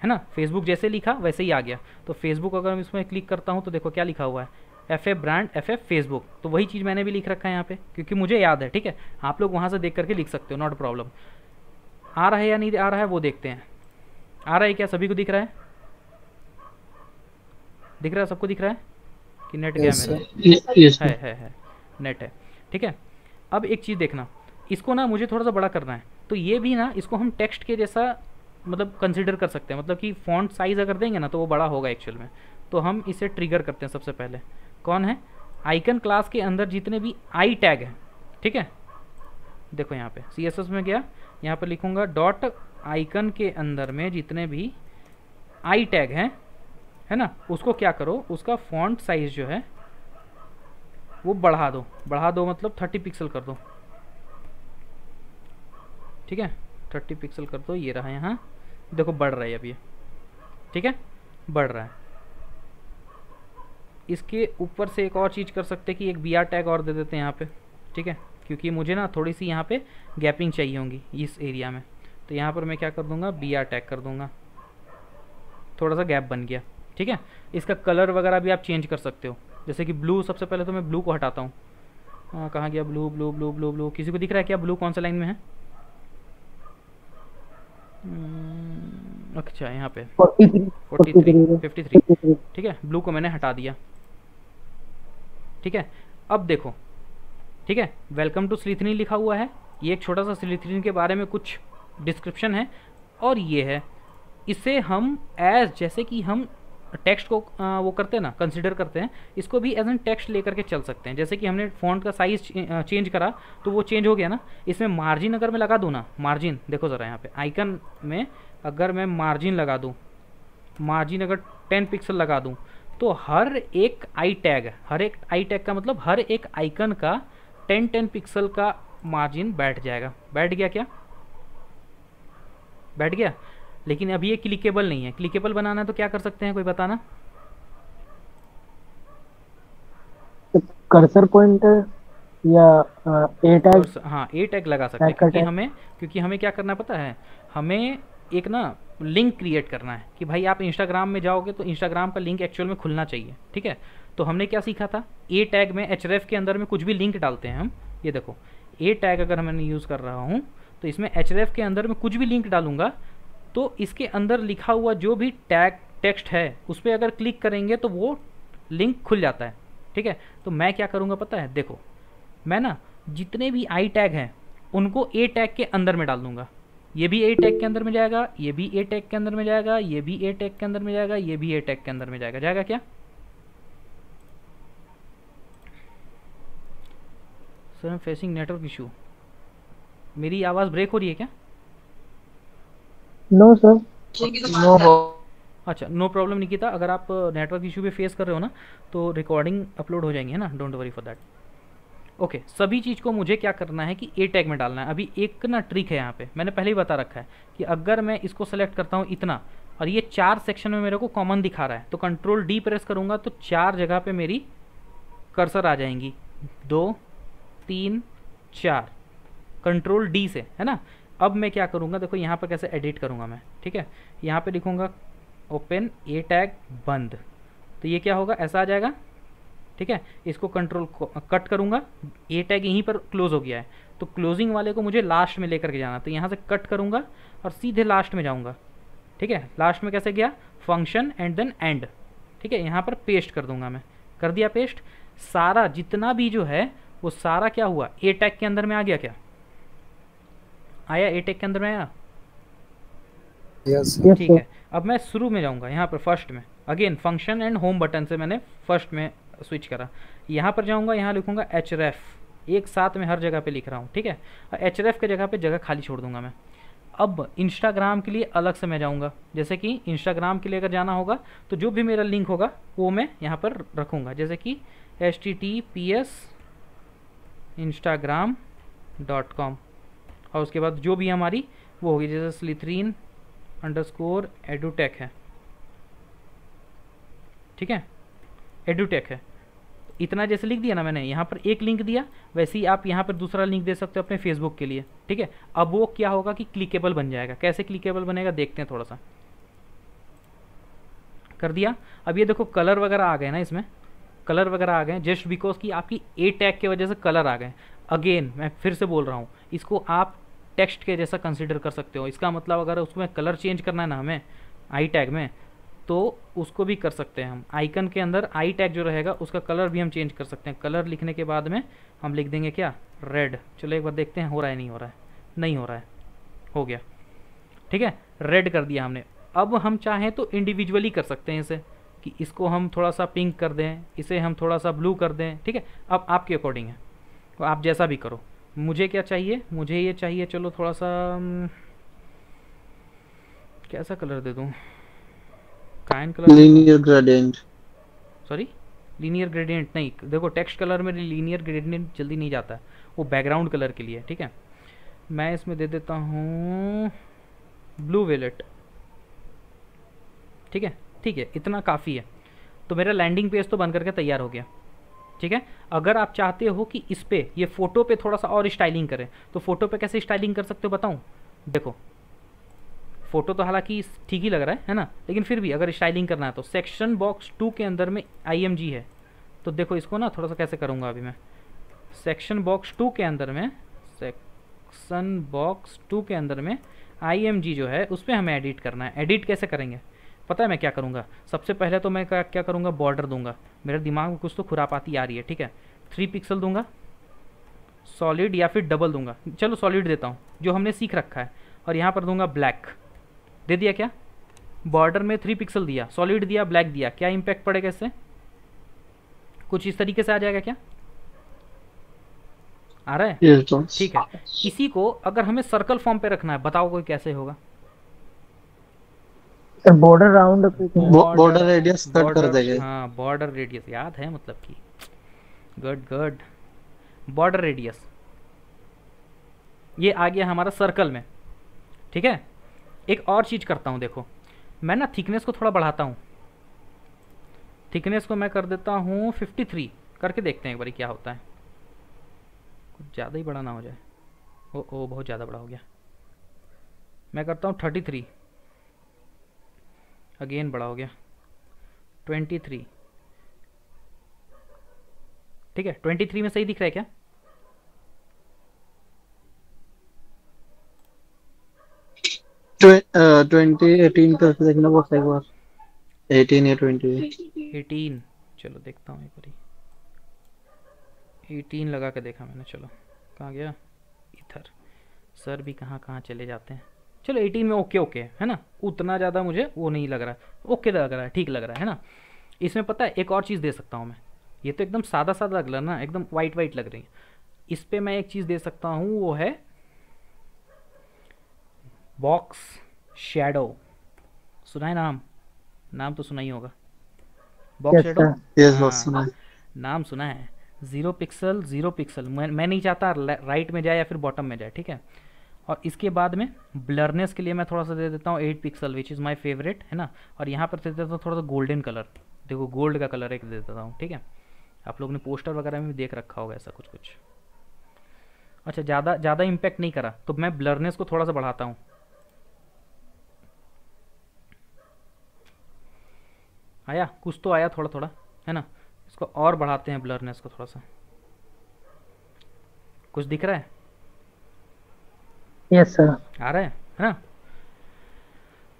A: ना, फेसबुक जैसे लिखा वैसे ही आ गया। तो फेसबुक अगर मैं इसमें क्लिक करता हूँ तो देखो क्या लिखा हुआ है, FF ब्रांड FF फेसबुक। तो वही चीज़ मैंने भी लिख रखा है यहाँ पे, क्योंकि मुझे याद है, ठीक है। आप लोग वहाँ से देख करके लिख सकते हो, नॉट प्रॉब्लम। आ रहा है या नहीं आ रहा है वो देखते हैं। आ रहा है क्या? सभी को दिख रहा है? दिख रहा है? सबको दिख रहा है कि नेट गया मेरा? है नेट है, ठीक है। अब एक चीज़ देखना, इसको ना मुझे थोड़ा सा बड़ा करना है, तो ये भी ना इसको हम टेक्स्ट के जैसा मतलब कंसिडर कर सकते हैं। मतलब कि फॉन्ट साइज़ अगर देंगे ना तो वो बड़ा होगा एक्चुअल में। तो हम इसे ट्रिगर करते हैं सबसे पहले। कौन है? आइकन क्लास के अंदर जितने भी आई टैग हैं, ठीक है। देखो यहाँ पे CSS में गया, यहाँ पर लिखूँगा डॉट आइकन के अंदर में जितने भी आई टैग हैं, है ना, उसको क्या करो, उसका फॉन्ट साइज़ जो है वो बढ़ा दो मतलब 30 पिक्सल कर दो, ठीक है। 30 पिक्सल कर दो, ये रहा यहाँ, देखो बढ़ रहा है अब ये, ठीक है, बढ़ रहा है। इसके ऊपर से एक और चीज़ कर सकते हैं कि एक BR टैग और दे देते हैं यहाँ पे, ठीक है, क्योंकि मुझे ना थोड़ी सी यहाँ पे गैपिंग चाहिए होंगी इस एरिया में। तो यहाँ पर मैं क्या कर दूँगा, BR टैग कर दूँगा, थोड़ा सा गैप बन गया, ठीक है। इसका कलर वगैरह भी आप चेंज कर सकते हो, जैसे कि ब्लू। सबसे पहले तो मैं ब्लू को हटाता हूँ। कहाँ गया blue? Blue blue blue blue किसी को दिख रहा है क्या? ब्लू कौन सा लाइन में है? अच्छा यहाँ पे 43, ठीक है। ब्लू को मैंने हटा दिया, ठीक है। अब देखो, ठीक है, वेलकम टू स्लिथनिन लिखा हुआ है। ये एक छोटा सा स्लिथनिन के बारे में कुछ डिस्क्रिप्शन है, और ये है, इसे हम जैसे कि हम टेक्स्ट को वो करते हैं ना, कंसिडर करते हैं, इसको भी एज एन टेक्स्ट लेकर के चल सकते हैं। जैसे कि हमने फ़ॉन्ट का साइज़ चेंज करा तो वो चेंज हो गया ना। इसमें मार्जिन अगर मैं लगा दूँ ना, मार्जिन देखो ज़रा यहाँ पे आइकन में अगर मैं मार्जिन लगा दूँ, मार्जिन अगर 10 पिक्सल लगा दूँ तो हर एक आई टैग, हर एक आई टैग का मतलब हर एक आइकन का 10 पिक्सल का मार्जिन बैठ जाएगा। बैठ गया क्या? बैठ गया। लेकिन अभी ये क्लिकेबल नहीं है। क्लिकेबल बनाना है तो क्या कर सकते हैं, कोई बताना?
C: कर्सर पॉइंटर या ए टैग,
A: हाँ, ए टैग लगा सकते
C: टैग
A: हैं,
C: का टैग।
A: क्योंकि हमें क्या करना पता है, हमें एक ना लिंक क्रिएट करना है कि भाई आप इंस्टाग्राम में जाओगे तो इंस्टाग्राम का लिंक एक्चुअल में खुलना चाहिए। ठीक है, तो हमने क्या सीखा था, ए टैग में एचरेफ के अंदर में कुछ भी लिंक डालते हैं हम। ये देखो, ए टैग अगर मैंने यूज़ कर रहा हूँ तो इसमें एचरेफ के अंदर में कुछ भी लिंक डालूंगा तो इसके अंदर लिखा हुआ जो भी टैग टेक्स्ट है उस पर अगर क्लिक करेंगे तो वो लिंक खुल जाता है। ठीक है, तो मैं क्या करूँगा पता है, देखो मैं ना जितने भी आई टैग हैं उनको ए टैग के अंदर में डाल दूंगा। ये भी ए टैग के अंदर में जाएगा, ये भी ए टैग के अंदर में जाएगा, ये भी ए टैग के अंदर में जाएगा, ये भी ए टैग के अंदर में जाएगा। जाएगा क्या? Sir I am facing network issue. मेरी आवाज़ ब्रेक हो रही है क्या?
C: No sir.
B: नो।
A: अच्छा, नो प्रॉब्लम निकिता। अगर आप नेटवर्क इशू भी फेस कर रहे हो ना तो रिकॉर्डिंग अपलोड हो जाएंगी, है ना, don't worry for that. Okay, सभी चीज़ को मुझे क्या करना है कि ए टैग में डालना है। अभी एक ना ट्रिक है यहाँ पे, मैंने पहले ही बता रखा है कि अगर मैं इसको सेलेक्ट करता हूँ इतना और ये 4 सेक्शन में मेरे को कॉमन दिखा रहा है तो कंट्रोल डी प्रेस करूँगा तो 4 जगह पे मेरी कर्सर आ जाएंगी, 2 3 4, कंट्रोल डी से, है ना। अब मैं क्या करूँगा, देखो यहाँ पर कैसे एडिट करूँगा मैं। ठीक है, यहाँ पे लिखूँगा ओपन ए टैग बंद, तो ये क्या होगा, ऐसा आ जाएगा। ठीक है, इसको कंट्रोल कट करूँगा, ए टैग यहीं पर क्लोज हो गया है तो क्लोजिंग वाले को मुझे लास्ट में लेकर के जाना, तो यहाँ से कट करूँगा और सीधे लास्ट में जाऊँगा। ठीक है, लास्ट में कैसे गया, फंक्शन एंड देन एंड। ठीक है, यहाँ पर पेस्ट कर दूंगा मैं। कर दिया पेस्ट। सारा जितना भी जो है वो सारा क्या हुआ, ए टैग के अंदर में आ गया। क्या आया? ए टैग के अंदर में आया।
B: यस।
A: ठीक है, अब मैं शुरू में जाऊंगा, यहाँ पर फर्स्ट में again function and home button से मैंने फर्स्ट में स्विच करा। यहाँ पर जाऊंगा, यहाँ लिखूंगा एचरेफ, एक साथ में हर जगह पे लिख रहा हूँ। ठीक है, एचरेफ के जगह पे जगह खाली छोड़ दूंगा मैं। अब इंस्टाग्राम के लिए अलग से मैं जाऊंगा, जैसे कि इंस्टाग्राम के लिए अगर जाना होगा तो जो भी मेरा लिंक होगा वो मैं यहाँ पर रखूँगा, जैसे कि https instagram.com और उसके बाद जो भी हमारी वो होगी, जैसे slithrin_edutech है। ठीक है, एडुटेक है। इतना जैसे लिख दिया ना मैंने, यहाँ पर एक लिंक दिया, वैसे ही आप यहाँ पर दूसरा लिंक दे सकते हो अपने फेसबुक के लिए। ठीक है, अब वो क्या होगा कि क्लिकेबल बन जाएगा। कैसे क्लिकेबल बनेगा देखते हैं, थोड़ा सा कर दिया। अब ये देखो कलर वगैरह आ गए ना, इसमें कलर वगैरह आ गए जस्ट बिकॉज कि आपकी ए टैग की वजह से कलर आ गए। अगेन मैं फिर से बोल रहा हूँ, इसको आप टेक्स्ट के जैसा कंसिडर कर सकते हो। इसका मतलब अगर उसमें कलर चेंज करना है ना हमें आई टैग में, तो उसको भी कर सकते हैं हम। आइकन के अंदर आई टैग जो रहेगा उसका कलर भी हम चेंज कर सकते हैं। कलर लिखने के बाद में हम लिख देंगे क्या, रेड। चलो एक बार देखते हैं हो रहा है, नहीं हो रहा है, नहीं हो रहा है, हो गया। ठीक है, रेड कर दिया हमने। अब हम चाहें तो इंडिविजुअली कर सकते हैं इसे, कि इसको हम थोड़ा सा पिंक कर दें, इसे हम थोड़ा सा ब्लू कर दें। ठीक है, अब आपके अकॉर्डिंग है, तो आप जैसा भी करो। मुझे क्या चाहिए, मुझे ये चाहिए, चलो थोड़ा सा कैसा कलर दे दूँ, काइन colour,
B: linear gradient.
A: Sorry linear gradient नहीं, देखो टेक्स्ट कलर में लीनियर ग्रेडियंट जल्दी नहीं जाता, वो बैकग्राउंड कलर के लिए। ठीक है, मैं इसमें दे देता हूँ ब्लू वेलेट। ठीक है, ठीक है, इतना काफ़ी है। तो मेरा लैंडिंग पेज तो बन करके तैयार हो गया। ठीक है, अगर आप चाहते हो कि इस पे ये फ़ोटो पे थोड़ा सा और स्टाइलिंग करें तो फ़ोटो पे कैसे स्टाइलिंग कर सकते हो बताऊँ? देखो फ़ोटो तो हालांकि ठीक ही लग रहा है ना, लेकिन फिर भी अगर स्टाइलिंग करना है तो सेक्शन बॉक्स 2 के अंदर में IMG है। तो देखो इसको ना थोड़ा सा कैसे करूँगा अभी मैं, सेक्शन बॉक्स 2 के अंदर में, सेक्शन बॉक्स 2 के अंदर में IMG जो है उस पर हमें एडिट करना है। एडिट कैसे करेंगे पता है मैं क्या करूँगा? सबसे पहले तो मैं क्या करूँगा, बॉर्डर दूंगा। मेरे दिमाग में कुछ तो खुरापाती आ रही है। ठीक है, 3 पिक्सल दूंगा, सॉलिड या फिर डबल दूंगा। चलो सॉलिड देता हूँ जो हमने सीख रखा है, और यहाँ पर दूंगा ब्लैक। दे दिया क्या, बॉर्डर में 3 पिक्सल दिया, सॉलिड दिया, ब्लैक दिया, क्या इम्पैक्ट पड़ेगा इससे? कुछ इस तरीके से आ जाएगा क्या, आ रहा है? ठीक है, इसी को अगर हमें सर्कल फॉर्म पे रखना है बताओ कोई कैसे होगा?
C: सर बॉर्डर राउंड पे क्या है?
B: बॉर्डर रेडियस कट कर देगा।
A: हाँ बॉर्डर रेडियस याद है मतलब कि गुड गुड। बॉर्डर रेडियस ये आ गया हमारा सर्कल में, ठीक है। एक और चीज़ करता हूँ, देखो मैं ना थिकनेस को थोड़ा बढ़ाता हूँ। थिकनेस को मैं कर देता हूँ 53, करके देखते हैं एक बार क्या होता है। कुछ ज़्यादा ही बड़ा ना हो जाए। ओ बहुत ज़्यादा बड़ा हो गया। मैं करता हूँ 33, अगेन बड़ा हो गया 23, ठीक है। 23 में सही दिख रहा है क्या?
B: ट्वेंटी 18 करके देखना बहुत एक बार। 18 या 20।
A: 18, चलो देखता हूँ एक बारी। 18 लगा के देखा मैंने, चलो कहाँ गया इधर। सर भी कहाँ कहाँ चले जाते हैं। चलो 18 में ओके ओके है ना, उतना ज़्यादा मुझे वो नहीं लग रहा है, ओके लग रहा है, ठीक लग रहा है ना। इसमें पता है एक और चीज़ दे सकता हूँ मैं। ये तो एकदम सादा सादा लग रहा है ना, एकदम वाइट वाइट लग रही है। इस पर मैं एक चीज़ दे सकता हूँ, वो है बॉक्स शेडो। सुना है नाम? नाम तो सुना ही होगा, box
C: yes
A: shadow.
C: Sir.
B: Yes boss
A: हाँ
B: सुना है।
A: नाम सुना है। 0 पिक्सल 0 पिक्सल, मैं नहीं चाहता राइट में जाए या फिर बॉटम में जाए, ठीक है। और इसके बाद में ब्लरनेस के लिए मैं थोड़ा सा दे देता हूँ 8 pixel, which is my favourite है ना। और यहाँ पर दे देता हूँ थोड़ा सा गोल्डन कलर, देखो गोल्ड का कलर एक दे देता हूँ, ठीक है। आप लोगों ने पोस्टर वगैरह में भी देख रखा होगा ऐसा कुछ कुछ। अच्छा ज़्यादा ज़्यादा इम्पैक्ट नहीं करा तो मैं ब्लरनेस को थोड़ा सा बढ़ाता हूँ। आया कुछ तो आया थोड़ा थोड़ा है ना। इसको और बढ़ाते हैं ब्लरनेस को थोड़ा सा। कुछ दिख रहा है?
C: Yes sir.
A: आ रहा है ना।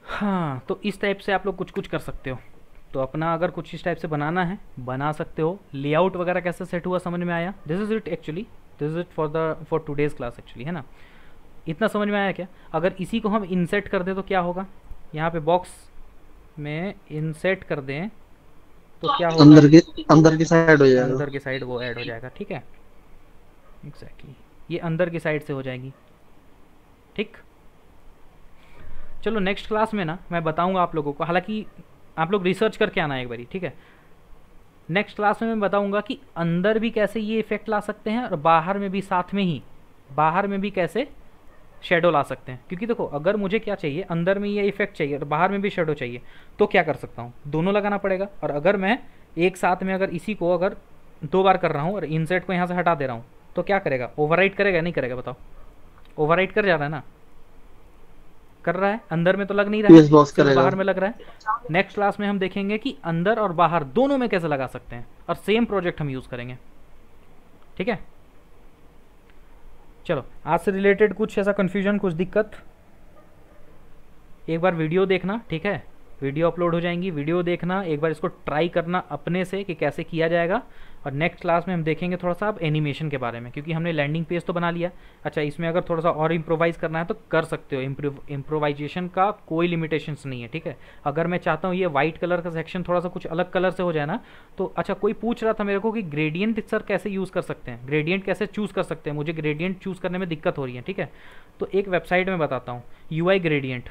A: हाँ तो इस टाइप से आप लोग कुछ कुछ कर सकते हो। तो अपना अगर कुछ इस टाइप से बनाना है बना सकते हो। लेआउट वगैरह कैसे सेट हुआ समझ में आया? This is it actually, this is it for today's class actually, है ना। इतना समझ में आया क्या? अगर इसी को हम इंसर्ट कर दें तो क्या होगा? यहाँ पे बॉक्स में इंसर्ट कर दें तो क्या होगा?
B: अंदर की साइड हो जाएगा।
A: अंदर की साइड वो ऐड हो जाएगा, ठीक है। एग्जैक्टली ये अंदर की साइड से हो जाएगी, ठीक। चलो नेक्स्ट क्लास में ना मैं बताऊंगा आप लोगों को, हालांकि आप लोग रिसर्च करके आना एक बारी, ठीक है। नेक्स्ट क्लास में मैं बताऊंगा कि अंदर भी कैसे ये इफेक्ट ला सकते हैं और बाहर में भी, साथ में ही बाहर में भी कैसे शेडो ला सकते हैं। क्योंकि देखो अगर मुझे क्या चाहिए, अंदर में ये इफेक्ट चाहिए और बाहर में भी शेडो चाहिए, तो क्या कर सकता हूँ? दोनों लगाना पड़ेगा। और अगर मैं एक साथ में अगर इसी को अगर 2 बार कर रहा हूँ और इंसर्ट को यहाँ से हटा दे रहा हूँ तो क्या करेगा? ओवरराइट करेगा नहीं करेगा बताओ? ओवरराइट कर जा रहा है ना, कर रहा है। अंदर में तो लग नहीं रहा है,
B: यस बॉस
A: सिर्फ
B: करेगा।
A: बाहर में लग रहा है। नेक्स्ट क्लास में हम देखेंगे कि अंदर और बाहर दोनों में कैसे लगा सकते हैं और सेम प्रोजेक्ट हम यूज़ करेंगे, ठीक है। चलो आज से रिलेटेड कुछ ऐसा कन्फ्यूजन, कुछ दिक्कत, एक बार वीडियो देखना, ठीक है। वीडियो अपलोड हो जाएंगी, वीडियो देखना, एक बार इसको ट्राई करना अपने से कि कैसे किया जाएगा। और नेक्स्ट क्लास में हम देखेंगे थोड़ा सा अब एनिमेशन के बारे में, क्योंकि हमने लैंडिंग पेज तो बना लिया। अच्छा इसमें अगर थोड़ा सा और इम्प्रोवाइज़ करना है तो कर सकते हो, इम्प्रोवाइजेशन का कोई लिमिटेशंस नहीं है, ठीक है। अगर मैं चाहता हूँ ये वाइट कलर का सेक्शन थोड़ा सा कुछ अलग कलर से हो जाए ना, तो अच्छा कोई पूछ रहा था मेरे को कि ग्रेडियंट सर कैसे यूज़ कर सकते हैं, ग्रेडियंट कैसे चूज़ कर सकते हैं, मुझे ग्रेडियंट चूज़ करने में दिक्कत हो रही है, ठीक है। तो एक वेबसाइट में बताता हूँ, UI ग्रेडियंट,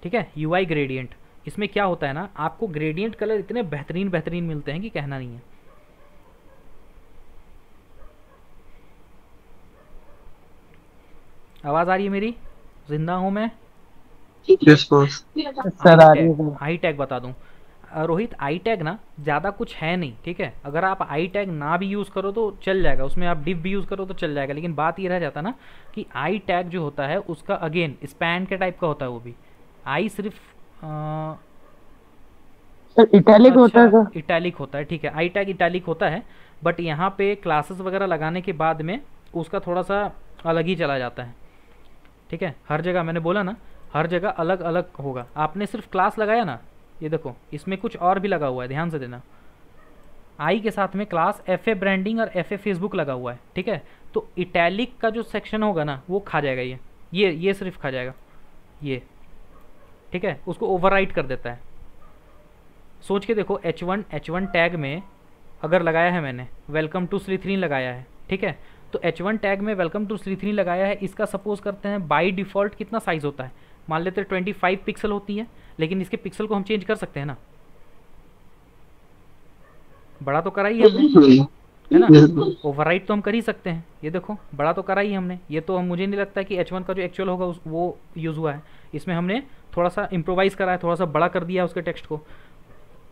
A: ठीक है। UI ग्रेडियंट, इसमें क्या होता है ना, आपको ग्रेडियंट कलर इतने बेहतरीन बेहतरीन मिलते हैं कि कहना नहीं है। आवाज़ आ रही है मेरी? जिंदा हूँ मैं?
B: Yes boss.
C: सर आ रही है सर।
A: आई टैग बता दूँ रोहित, आई टैग ना ज़्यादा कुछ है नहीं, ठीक है। अगर आप आई टैग ना भी यूज़ करो तो चल जाएगा, उसमें आप डिव भी यूज़ करो तो चल जाएगा। लेकिन बात ये रह जाता ना कि आई टैग जो होता है उसका अगेन स्पैन के टाइप का होता है। वो भी आई सिर्फ
C: सर इटैलिक होता है सर।
A: इटैलिक होता है, ठीक है। आई टैग इटैलिक होता है, बट यहाँ पे क्लासेस वगैरह लगाने के बाद में उसका थोड़ा सा अलग ही चला जाता है, ठीक है। हर जगह मैंने बोला ना, हर जगह अलग अलग होगा। आपने सिर्फ क्लास लगाया ना, ये देखो इसमें कुछ और भी लगा हुआ है, ध्यान से देना। आई के साथ में क्लास FA ब्रांडिंग और FA फेसबुक लगा हुआ है, ठीक है। तो इटैलिक का जो सेक्शन होगा ना वो खा जाएगा, ये सिर्फ खा जाएगा ये, ठीक है। उसको ओवरराइट कर देता है। सोच के देखो, H1 टैग में अगर लगाया है मैंने वेलकम टू श्री3 लगाया है, ठीक है। तो H1 टैग में वेलकम टू श्री3 लगाया है, इसका सपोज करते हैं बाय डिफ़ॉल्ट कितना साइज़ होता है, मान लेते 25 पिक्सल होती है, लेकिन इसके पिक्सल को हम चेंज कर सकते हैं ना, बड़ा तो करा ही हमने, है ना, ओवरराइट तो हम कर ही सकते हैं। ये देखो बड़ा तो करा ही हमने, ये तो मुझे नहीं लगता कि H1 का जो एक्चुअल होगा वो यूज़ हुआ है, इसमें हमने थोड़ा सा इम्प्रोवाइज़ करा है, थोड़ा सा बड़ा कर दिया उसके टेक्स्ट को।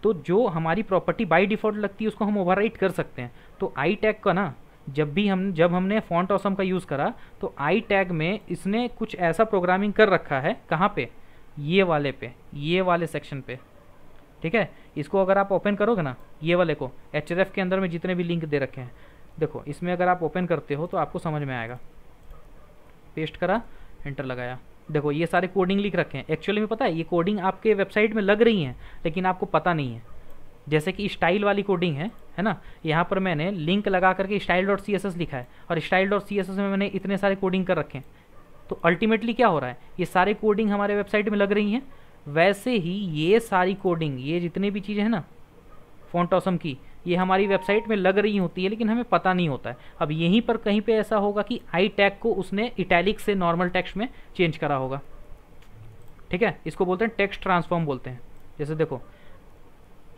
A: तो जो हमारी प्रॉपर्टी बाय डिफ़ॉल्ट लगती है उसको हम ओवरराइट कर सकते हैं। तो आई टैग का ना, जब हमने फॉन्ट ऑसम का यूज़ करा तो आई टैग में इसने कुछ ऐसा प्रोग्रामिंग कर रखा है, कहाँ पे, ये वाले सेक्शन पे, ठीक है। इसको अगर आप ओपन करोगे ना, ये वाले को, href के अंदर में जितने भी लिंक दे रखे हैं, देखो इसमें अगर आप ओपन करते हो तो आपको समझ में आएगा। पेस्ट करा, एंटर लगाया, देखो ये सारे कोडिंग लिख रखे हैं। एक्चुअली में पता है ये कोडिंग आपके वेबसाइट में लग रही हैं, लेकिन आपको पता नहीं है। जैसे कि स्टाइल वाली कोडिंग है ना, यहाँ पर मैंने लिंक लगा करके style.css लिखा है, और style.css में मैंने इतने सारे कोडिंग कर रखे हैं। तो अल्टीमेटली क्या हो रहा है, ये सारे कोडिंग हमारे वेबसाइट में लग रही हैं। वैसे ही ये सारी कोडिंग, ये जितनी भी चीज़ें हैं ना फॉन्ट ऑसम की, ये हमारी वेबसाइट में लग रही होती है, लेकिन हमें पता नहीं होता है। अब यहीं पर कहीं पे ऐसा होगा कि आई टैग को उसने इटैलिक से नॉर्मल टेक्स्ट में चेंज करा होगा, ठीक है। इसको बोलते हैं टेक्स्ट ट्रांसफॉर्म बोलते हैं। जैसे देखो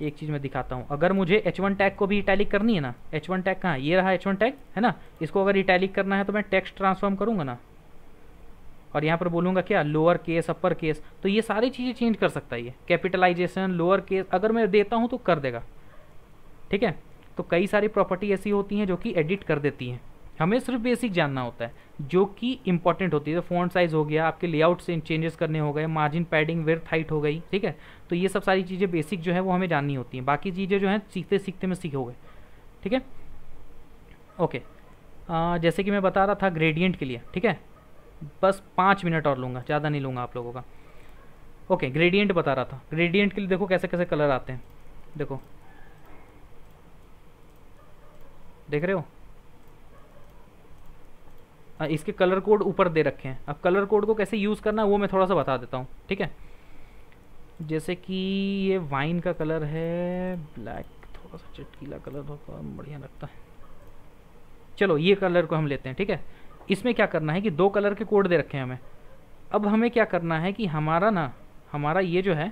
A: एक चीज़ मैं दिखाता हूँ, अगर मुझे H1 टैग को भी इटैलिक करनी है ना, H1 टैग कहाँ, ये रहा H1 टैग, है ना, इसको अगर इटैलिक करना है तो मैं टेक्स्ट ट्रांसफॉर्म करूँगा ना, और यहाँ पर बोलूँगा क्या, लोअर केस, अपर केस, तो ये सारी चीज़ें चेंज कर सकता है ये, कैपिटलाइजेशन, लोअर केस अगर मैं देता हूँ तो कर देगा, ठीक है। तो कई सारी प्रॉपर्टी ऐसी होती हैं जो कि एडिट कर देती हैं, हमें सिर्फ बेसिक जानना होता है जो कि इंपॉर्टेंट होती है। तो फ़ॉन्ट साइज़ हो गया, आपके लेआउट से चेंजेस करने हो गए, मार्जिन, पैडिंग, विड्थ, हाइट हो गई, ठीक है। तो ये सब सारी चीज़ें बेसिक जो है वो हमें जाननी होती हैं, बाकी चीज़ें जो हैं सीखते सीखते में सीखोगे, ठीक है। ओके, जैसे कि मैं बता रहा था ग्रेडियंट के लिए, ठीक है, बस 5 मिनट और लूँगा, ज़्यादा नहीं लूँगा आप लोगों का। ओके, ग्रेडियंट बता रहा था, ग्रेडियंट के लिए देखो कैसे कैसे कलर आते हैं, देखो देख रहे हो, इसके कलर कोड ऊपर दे रखे हैं। अब कलर कोड को कैसे यूज़ करना है वो मैं थोड़ा सा बता देता हूँ, ठीक है। जैसे कि ये वाइन का कलर है ब्लैक, थोड़ा सा चटकीला कलर होता है, बढ़िया लगता है। चलो ये कलर को हम लेते हैं, ठीक है। इसमें क्या करना है कि 2 कलर के कोड दे रखे हैं हमें। अब हमें क्या करना है कि हमारा ये जो है,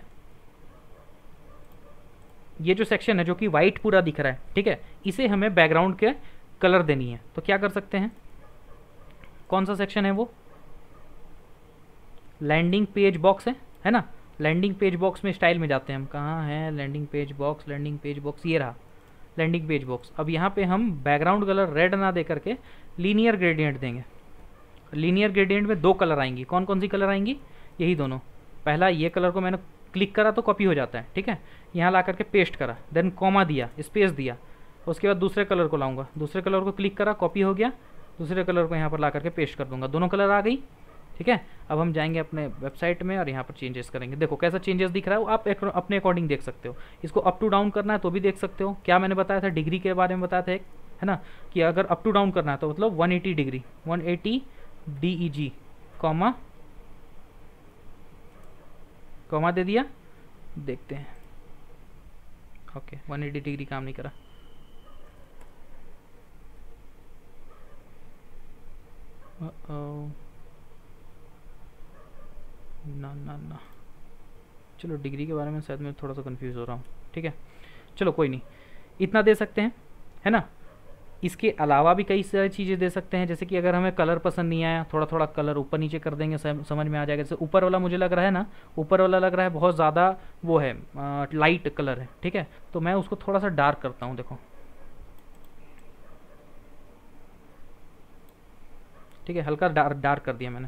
A: ये जो सेक्शन है जो कि वाइट पूरा दिख रहा है, ठीक है, इसे हमें बैकग्राउंड के कलर देनी है। तो क्या कर सकते हैं, कौन सा सेक्शन है वो, लैंडिंग पेज बॉक्स है ना। लैंडिंग पेज बॉक्स में स्टाइल में जाते हैं हम, कहाँ है लैंडिंग पेज बॉक्स, ये रहा लैंडिंग पेज बॉक्स। अब यहाँ पे हम बैकग्राउंड कलर रेड ना दे करके लीनियर ग्रेडियंट देंगे। लीनियर ग्रेडियंट में 2 कलर आएंगी, कौन कौन सी कलर आएंगी, यही दोनों। पहला ये कलर को मैंने क्लिक करा तो कॉपी हो जाता है, ठीक है, यहाँ ला करके पेस्ट करा, देन कॉमा दिया, स्पेस दिया, उसके बाद दूसरे कलर को लाऊंगा, दूसरे कलर को क्लिक करा, कॉपी हो गया, दूसरे कलर को यहाँ पर ला करके पेस्ट कर दूंगा, दोनों कलर आ गई, ठीक है। अब हम जाएंगे अपने वेबसाइट में और यहाँ पर चेंजेस करेंगे। देखो कैसा चेंजेस दिख रहा है वो आप अपने अकॉर्डिंग देख सकते हो। इसको अप टू डाउन करना है तो भी देख सकते हो। क्या मैंने बताया था, डिग्री के बारे में बताया था एक, है ना, कि अगर अप टू डाउन करना है तो मतलब 180 डिग्री, 180 DEG, कॉमा दे दिया, देखते हैं। ओके 180 डिग्री काम नहीं करा, ना चलो डिग्री के बारे में शायद मैं थोड़ा सा कंफ्यूज हो रहा हूँ, ठीक है, चलो कोई नहीं, इतना दे सकते हैं, है ना। इसके अलावा भी कई सारी चीज़ें दे सकते हैं, जैसे कि अगर हमें कलर पसंद नहीं आया, थोड़ा थोड़ा कलर ऊपर नीचे कर देंगे, समझ में आ जाएगा। जैसे ऊपर वाला मुझे लग रहा है ना, ऊपर वाला लग रहा है बहुत ज़्यादा वो है, लाइट कलर है, ठीक है, तो मैं उसको थोड़ा सा डार्क करता हूँ, देखो, ठीक है, हल्का डार्क कर दिया मैंने,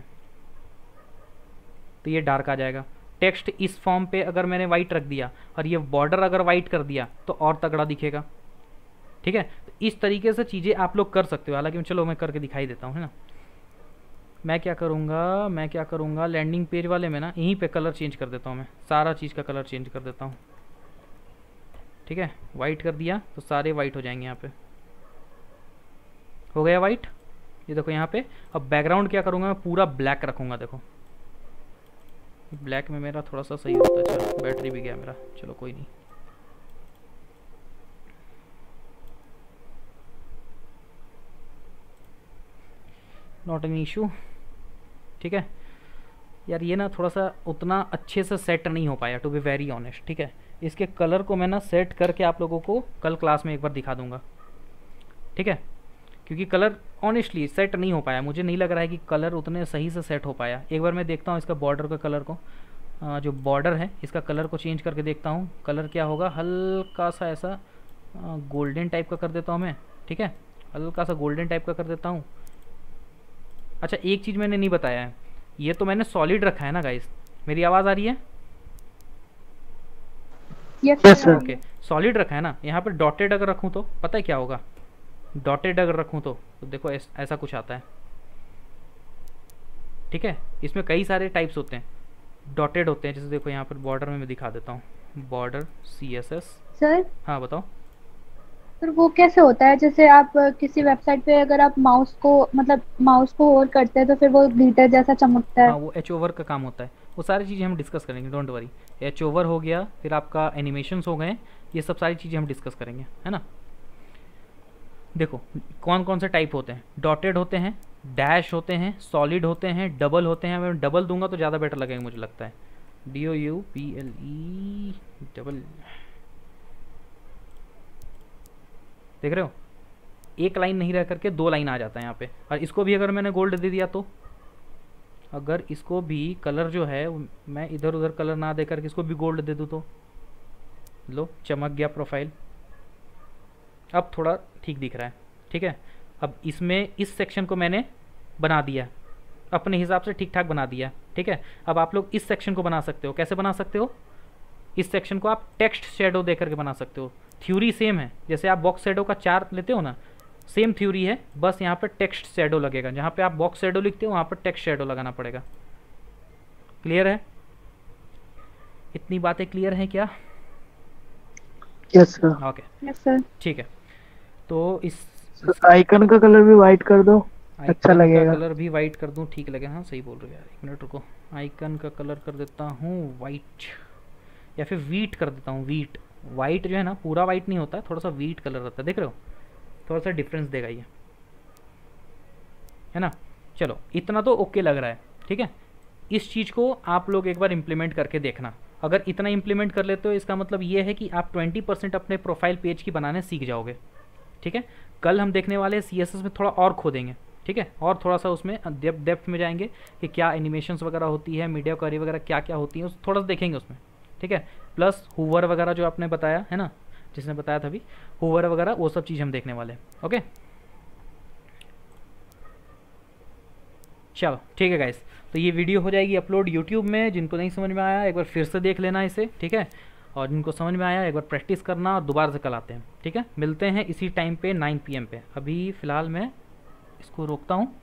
A: तो ये डार्क आ जाएगा। टेक्स्ट इस फॉर्म पे अगर मैंने वाइट रख दिया और ये बॉर्डर अगर वाइट कर दिया तो और तगड़ा दिखेगा, ठीक है। तो इस तरीके से चीज़ें आप लोग कर सकते हो। हालांकि चलो मैं करके दिखाई देता हूँ, है ना। मैं क्या करूँगा लैंडिंग पेज वाले में ना यहीं पे कलर चेंज कर देता हूँ, मैं सारा चीज़ का कलर चेंज कर देता हूँ, ठीक है। वाइट कर दिया तो सारे वाइट हो जाएंगे, यहाँ पे हो गया वाइट, ये देखो यहाँ पे। अब बैकग्राउंड क्या करूँगा, मैं पूरा ब्लैक रखूँगा, देखो ब्लैक में मेरा थोड़ा सा सही होता है। चलो बैटरी भी गया मेरा, चलो कोई नहीं। नॉट एन इशू, ठीक है। यार ये ना थोड़ा सा उतना अच्छे से सेट नहीं हो पाया, टू बी वेरी ऑनेस्ट, ठीक है। इसके कलर को मैं ना सेट करके आप लोगों को कल क्लास में एक बार दिखा दूंगा, ठीक है, क्योंकि कलर ऑनेस्टली सेट नहीं हो पाया, मुझे नहीं लग रहा है कि कलर उतने सही से सेट हो पाया। एक बार मैं देखता हूँ इसका बॉर्डर का कलर को, जो बॉर्डर है इसका कलर को चेंज करके देखता हूँ, कलर क्या होगा, हल्का सा ऐसा गोल्डन टाइप का कर देता हूँ मैं, ठीक है, हल्का सा गोल्डन टाइप का कर देता हूँ। अच्छा एक चीज़ मैंने नहीं बताया है, ये तो मैंने सॉलिड रखा है ना गाइस, मेरी आवाज़ आ रही है?
C: Yes
B: Yes, sir.
A: Okay, solid रखा है ना। यहाँ पर डॉटेड अगर रखूँ तो पता है क्या होगा, डॉटेड अगर रखूँ तो देखो ऐसा कुछ आता है, ठीक है। इसमें कई सारे टाइप्स होते हैं, डॉटेड होते हैं, जैसे देखो यहाँ पर बॉर्डर में मैं दिखा देता हूँ, बॉर्डर CSS।
D: सर
A: हाँ बताओ।
D: सर वो कैसे होता है, जैसे आप किसी वेबसाइट पे अगर आप माउस को मतलब माउस को होल्ड करते हैं तो फिर वो ग्लिटर जैसा चमकता
A: हाँ
D: है।
A: वो एच ओवर का काम होता है, वो सारी चीज़ें हम डिस्कस करेंगे, डोंट वरी। एच ओवर हो गया, फिर आपका एनिमेशंस हो गए, ये सब सारी चीज़ें हम डिस्कस करेंगे, है ना। देखो कौन कौन से टाइप होते हैं, डॉटेड होते हैं, डैश होते हैं, सॉलिड होते हैं, डबल होते हैं। मैं डबल दूंगा तो ज़्यादा बेटर लगेगा मुझे लगता है, DOUBLE डबल, देख रहे हो, एक लाइन नहीं रह करके 2 लाइन आ जाता है यहाँ पे। और इसको भी अगर मैंने गोल्ड दे दिया तो, अगर इसको भी कलर जो है मैं इधर उधर कलर ना दे करके इसको भी गोल्ड दे दूँ तो लो चमक गया प्रोफाइल, अब थोड़ा ठीक दिख रहा है, ठीक है। अब इसमें इस सेक्शन को मैंने बना दिया अपने हिसाब से, ठीक ठाक बना दिया, ठीक है। अब आप लोग इस सेक्शन को बना सकते हो, कैसे बना सकते हो, इस सेक्शन को आप टेक्स्ट शेडो दे करके बना सकते हो। थ्योरी सेम है, जैसे आप बॉक्स शेडो का 4 लेते हो ना, सेम थ्योरी है, बस यहाँ पर टेक्स्ट शेडो लगेगा, जहाँ पे आप बॉक्स शेडो लिखते हो वहाँ पर टेक्स्ट शेडो लगाना पड़ेगा। क्लियर है, इतनी बातें क्लियर हैं क्या?
B: Yes sir.
A: Okay
D: yes sir.
A: ठीक है, तो इस
C: आइकन का कलर भी वाइट कर दो, अच्छा
A: आइकन का
C: लगेगा।
A: कलर भी वाइट कर दूं, ठीक लगेगा। हाँ सही बोल रहे हो यार, एक मिनट रुको, आइकन का कलर कर देता हूँ वाइट, या फिर वीट कर देता हूँ, वीट। वाइट जो है ना पूरा वाइट नहीं होता है, थोड़ा सा वीट कलर रहता है, देख रहे हो, थोड़ा सा डिफरेंस देगा ये, है ना। चलो इतना तो ओके लग रहा है, ठीक है। इस चीज़ को आप लोग एक बार इम्प्लीमेंट करके देखना, अगर इतना इम्प्लीमेंट कर लेते हो इसका मतलब ये है कि आप 20% अपने प्रोफाइल पेज की बनाने सीख जाओगे, ठीक है। कल हम देखने वाले CSS में थोड़ा और खोदेंगे, ठीक है, और थोड़ा सा उसमें डेप्थ में जाएंगे कि क्या एनिमेशंस वगैरह होती है, मीडिया क्वेरी वगैरह क्या क्या होती है, थोड़ा सा देखेंगे उसमें, ठीक है। प्लस हूवर वगैरह जो आपने बताया है ना, जिसने बताया था अभी, हूवर वगैरह वो सब चीज़ हम देखने वाले हैं। ओके चलो ठीक है गाइस, तो ये वीडियो हो जाएगी अपलोड यूट्यूब में। जिनको नहीं समझ में आया एक बार फिर से देख लेना इसे, ठीक है, और जिनको समझ में आया एक बार प्रैक्टिस करना और दोबारा से कल आते हैं, ठीक है। मिलते हैं इसी टाइम पे 9 PM पे। अभी फ़िलहाल मैं इसको रोकता हूँ।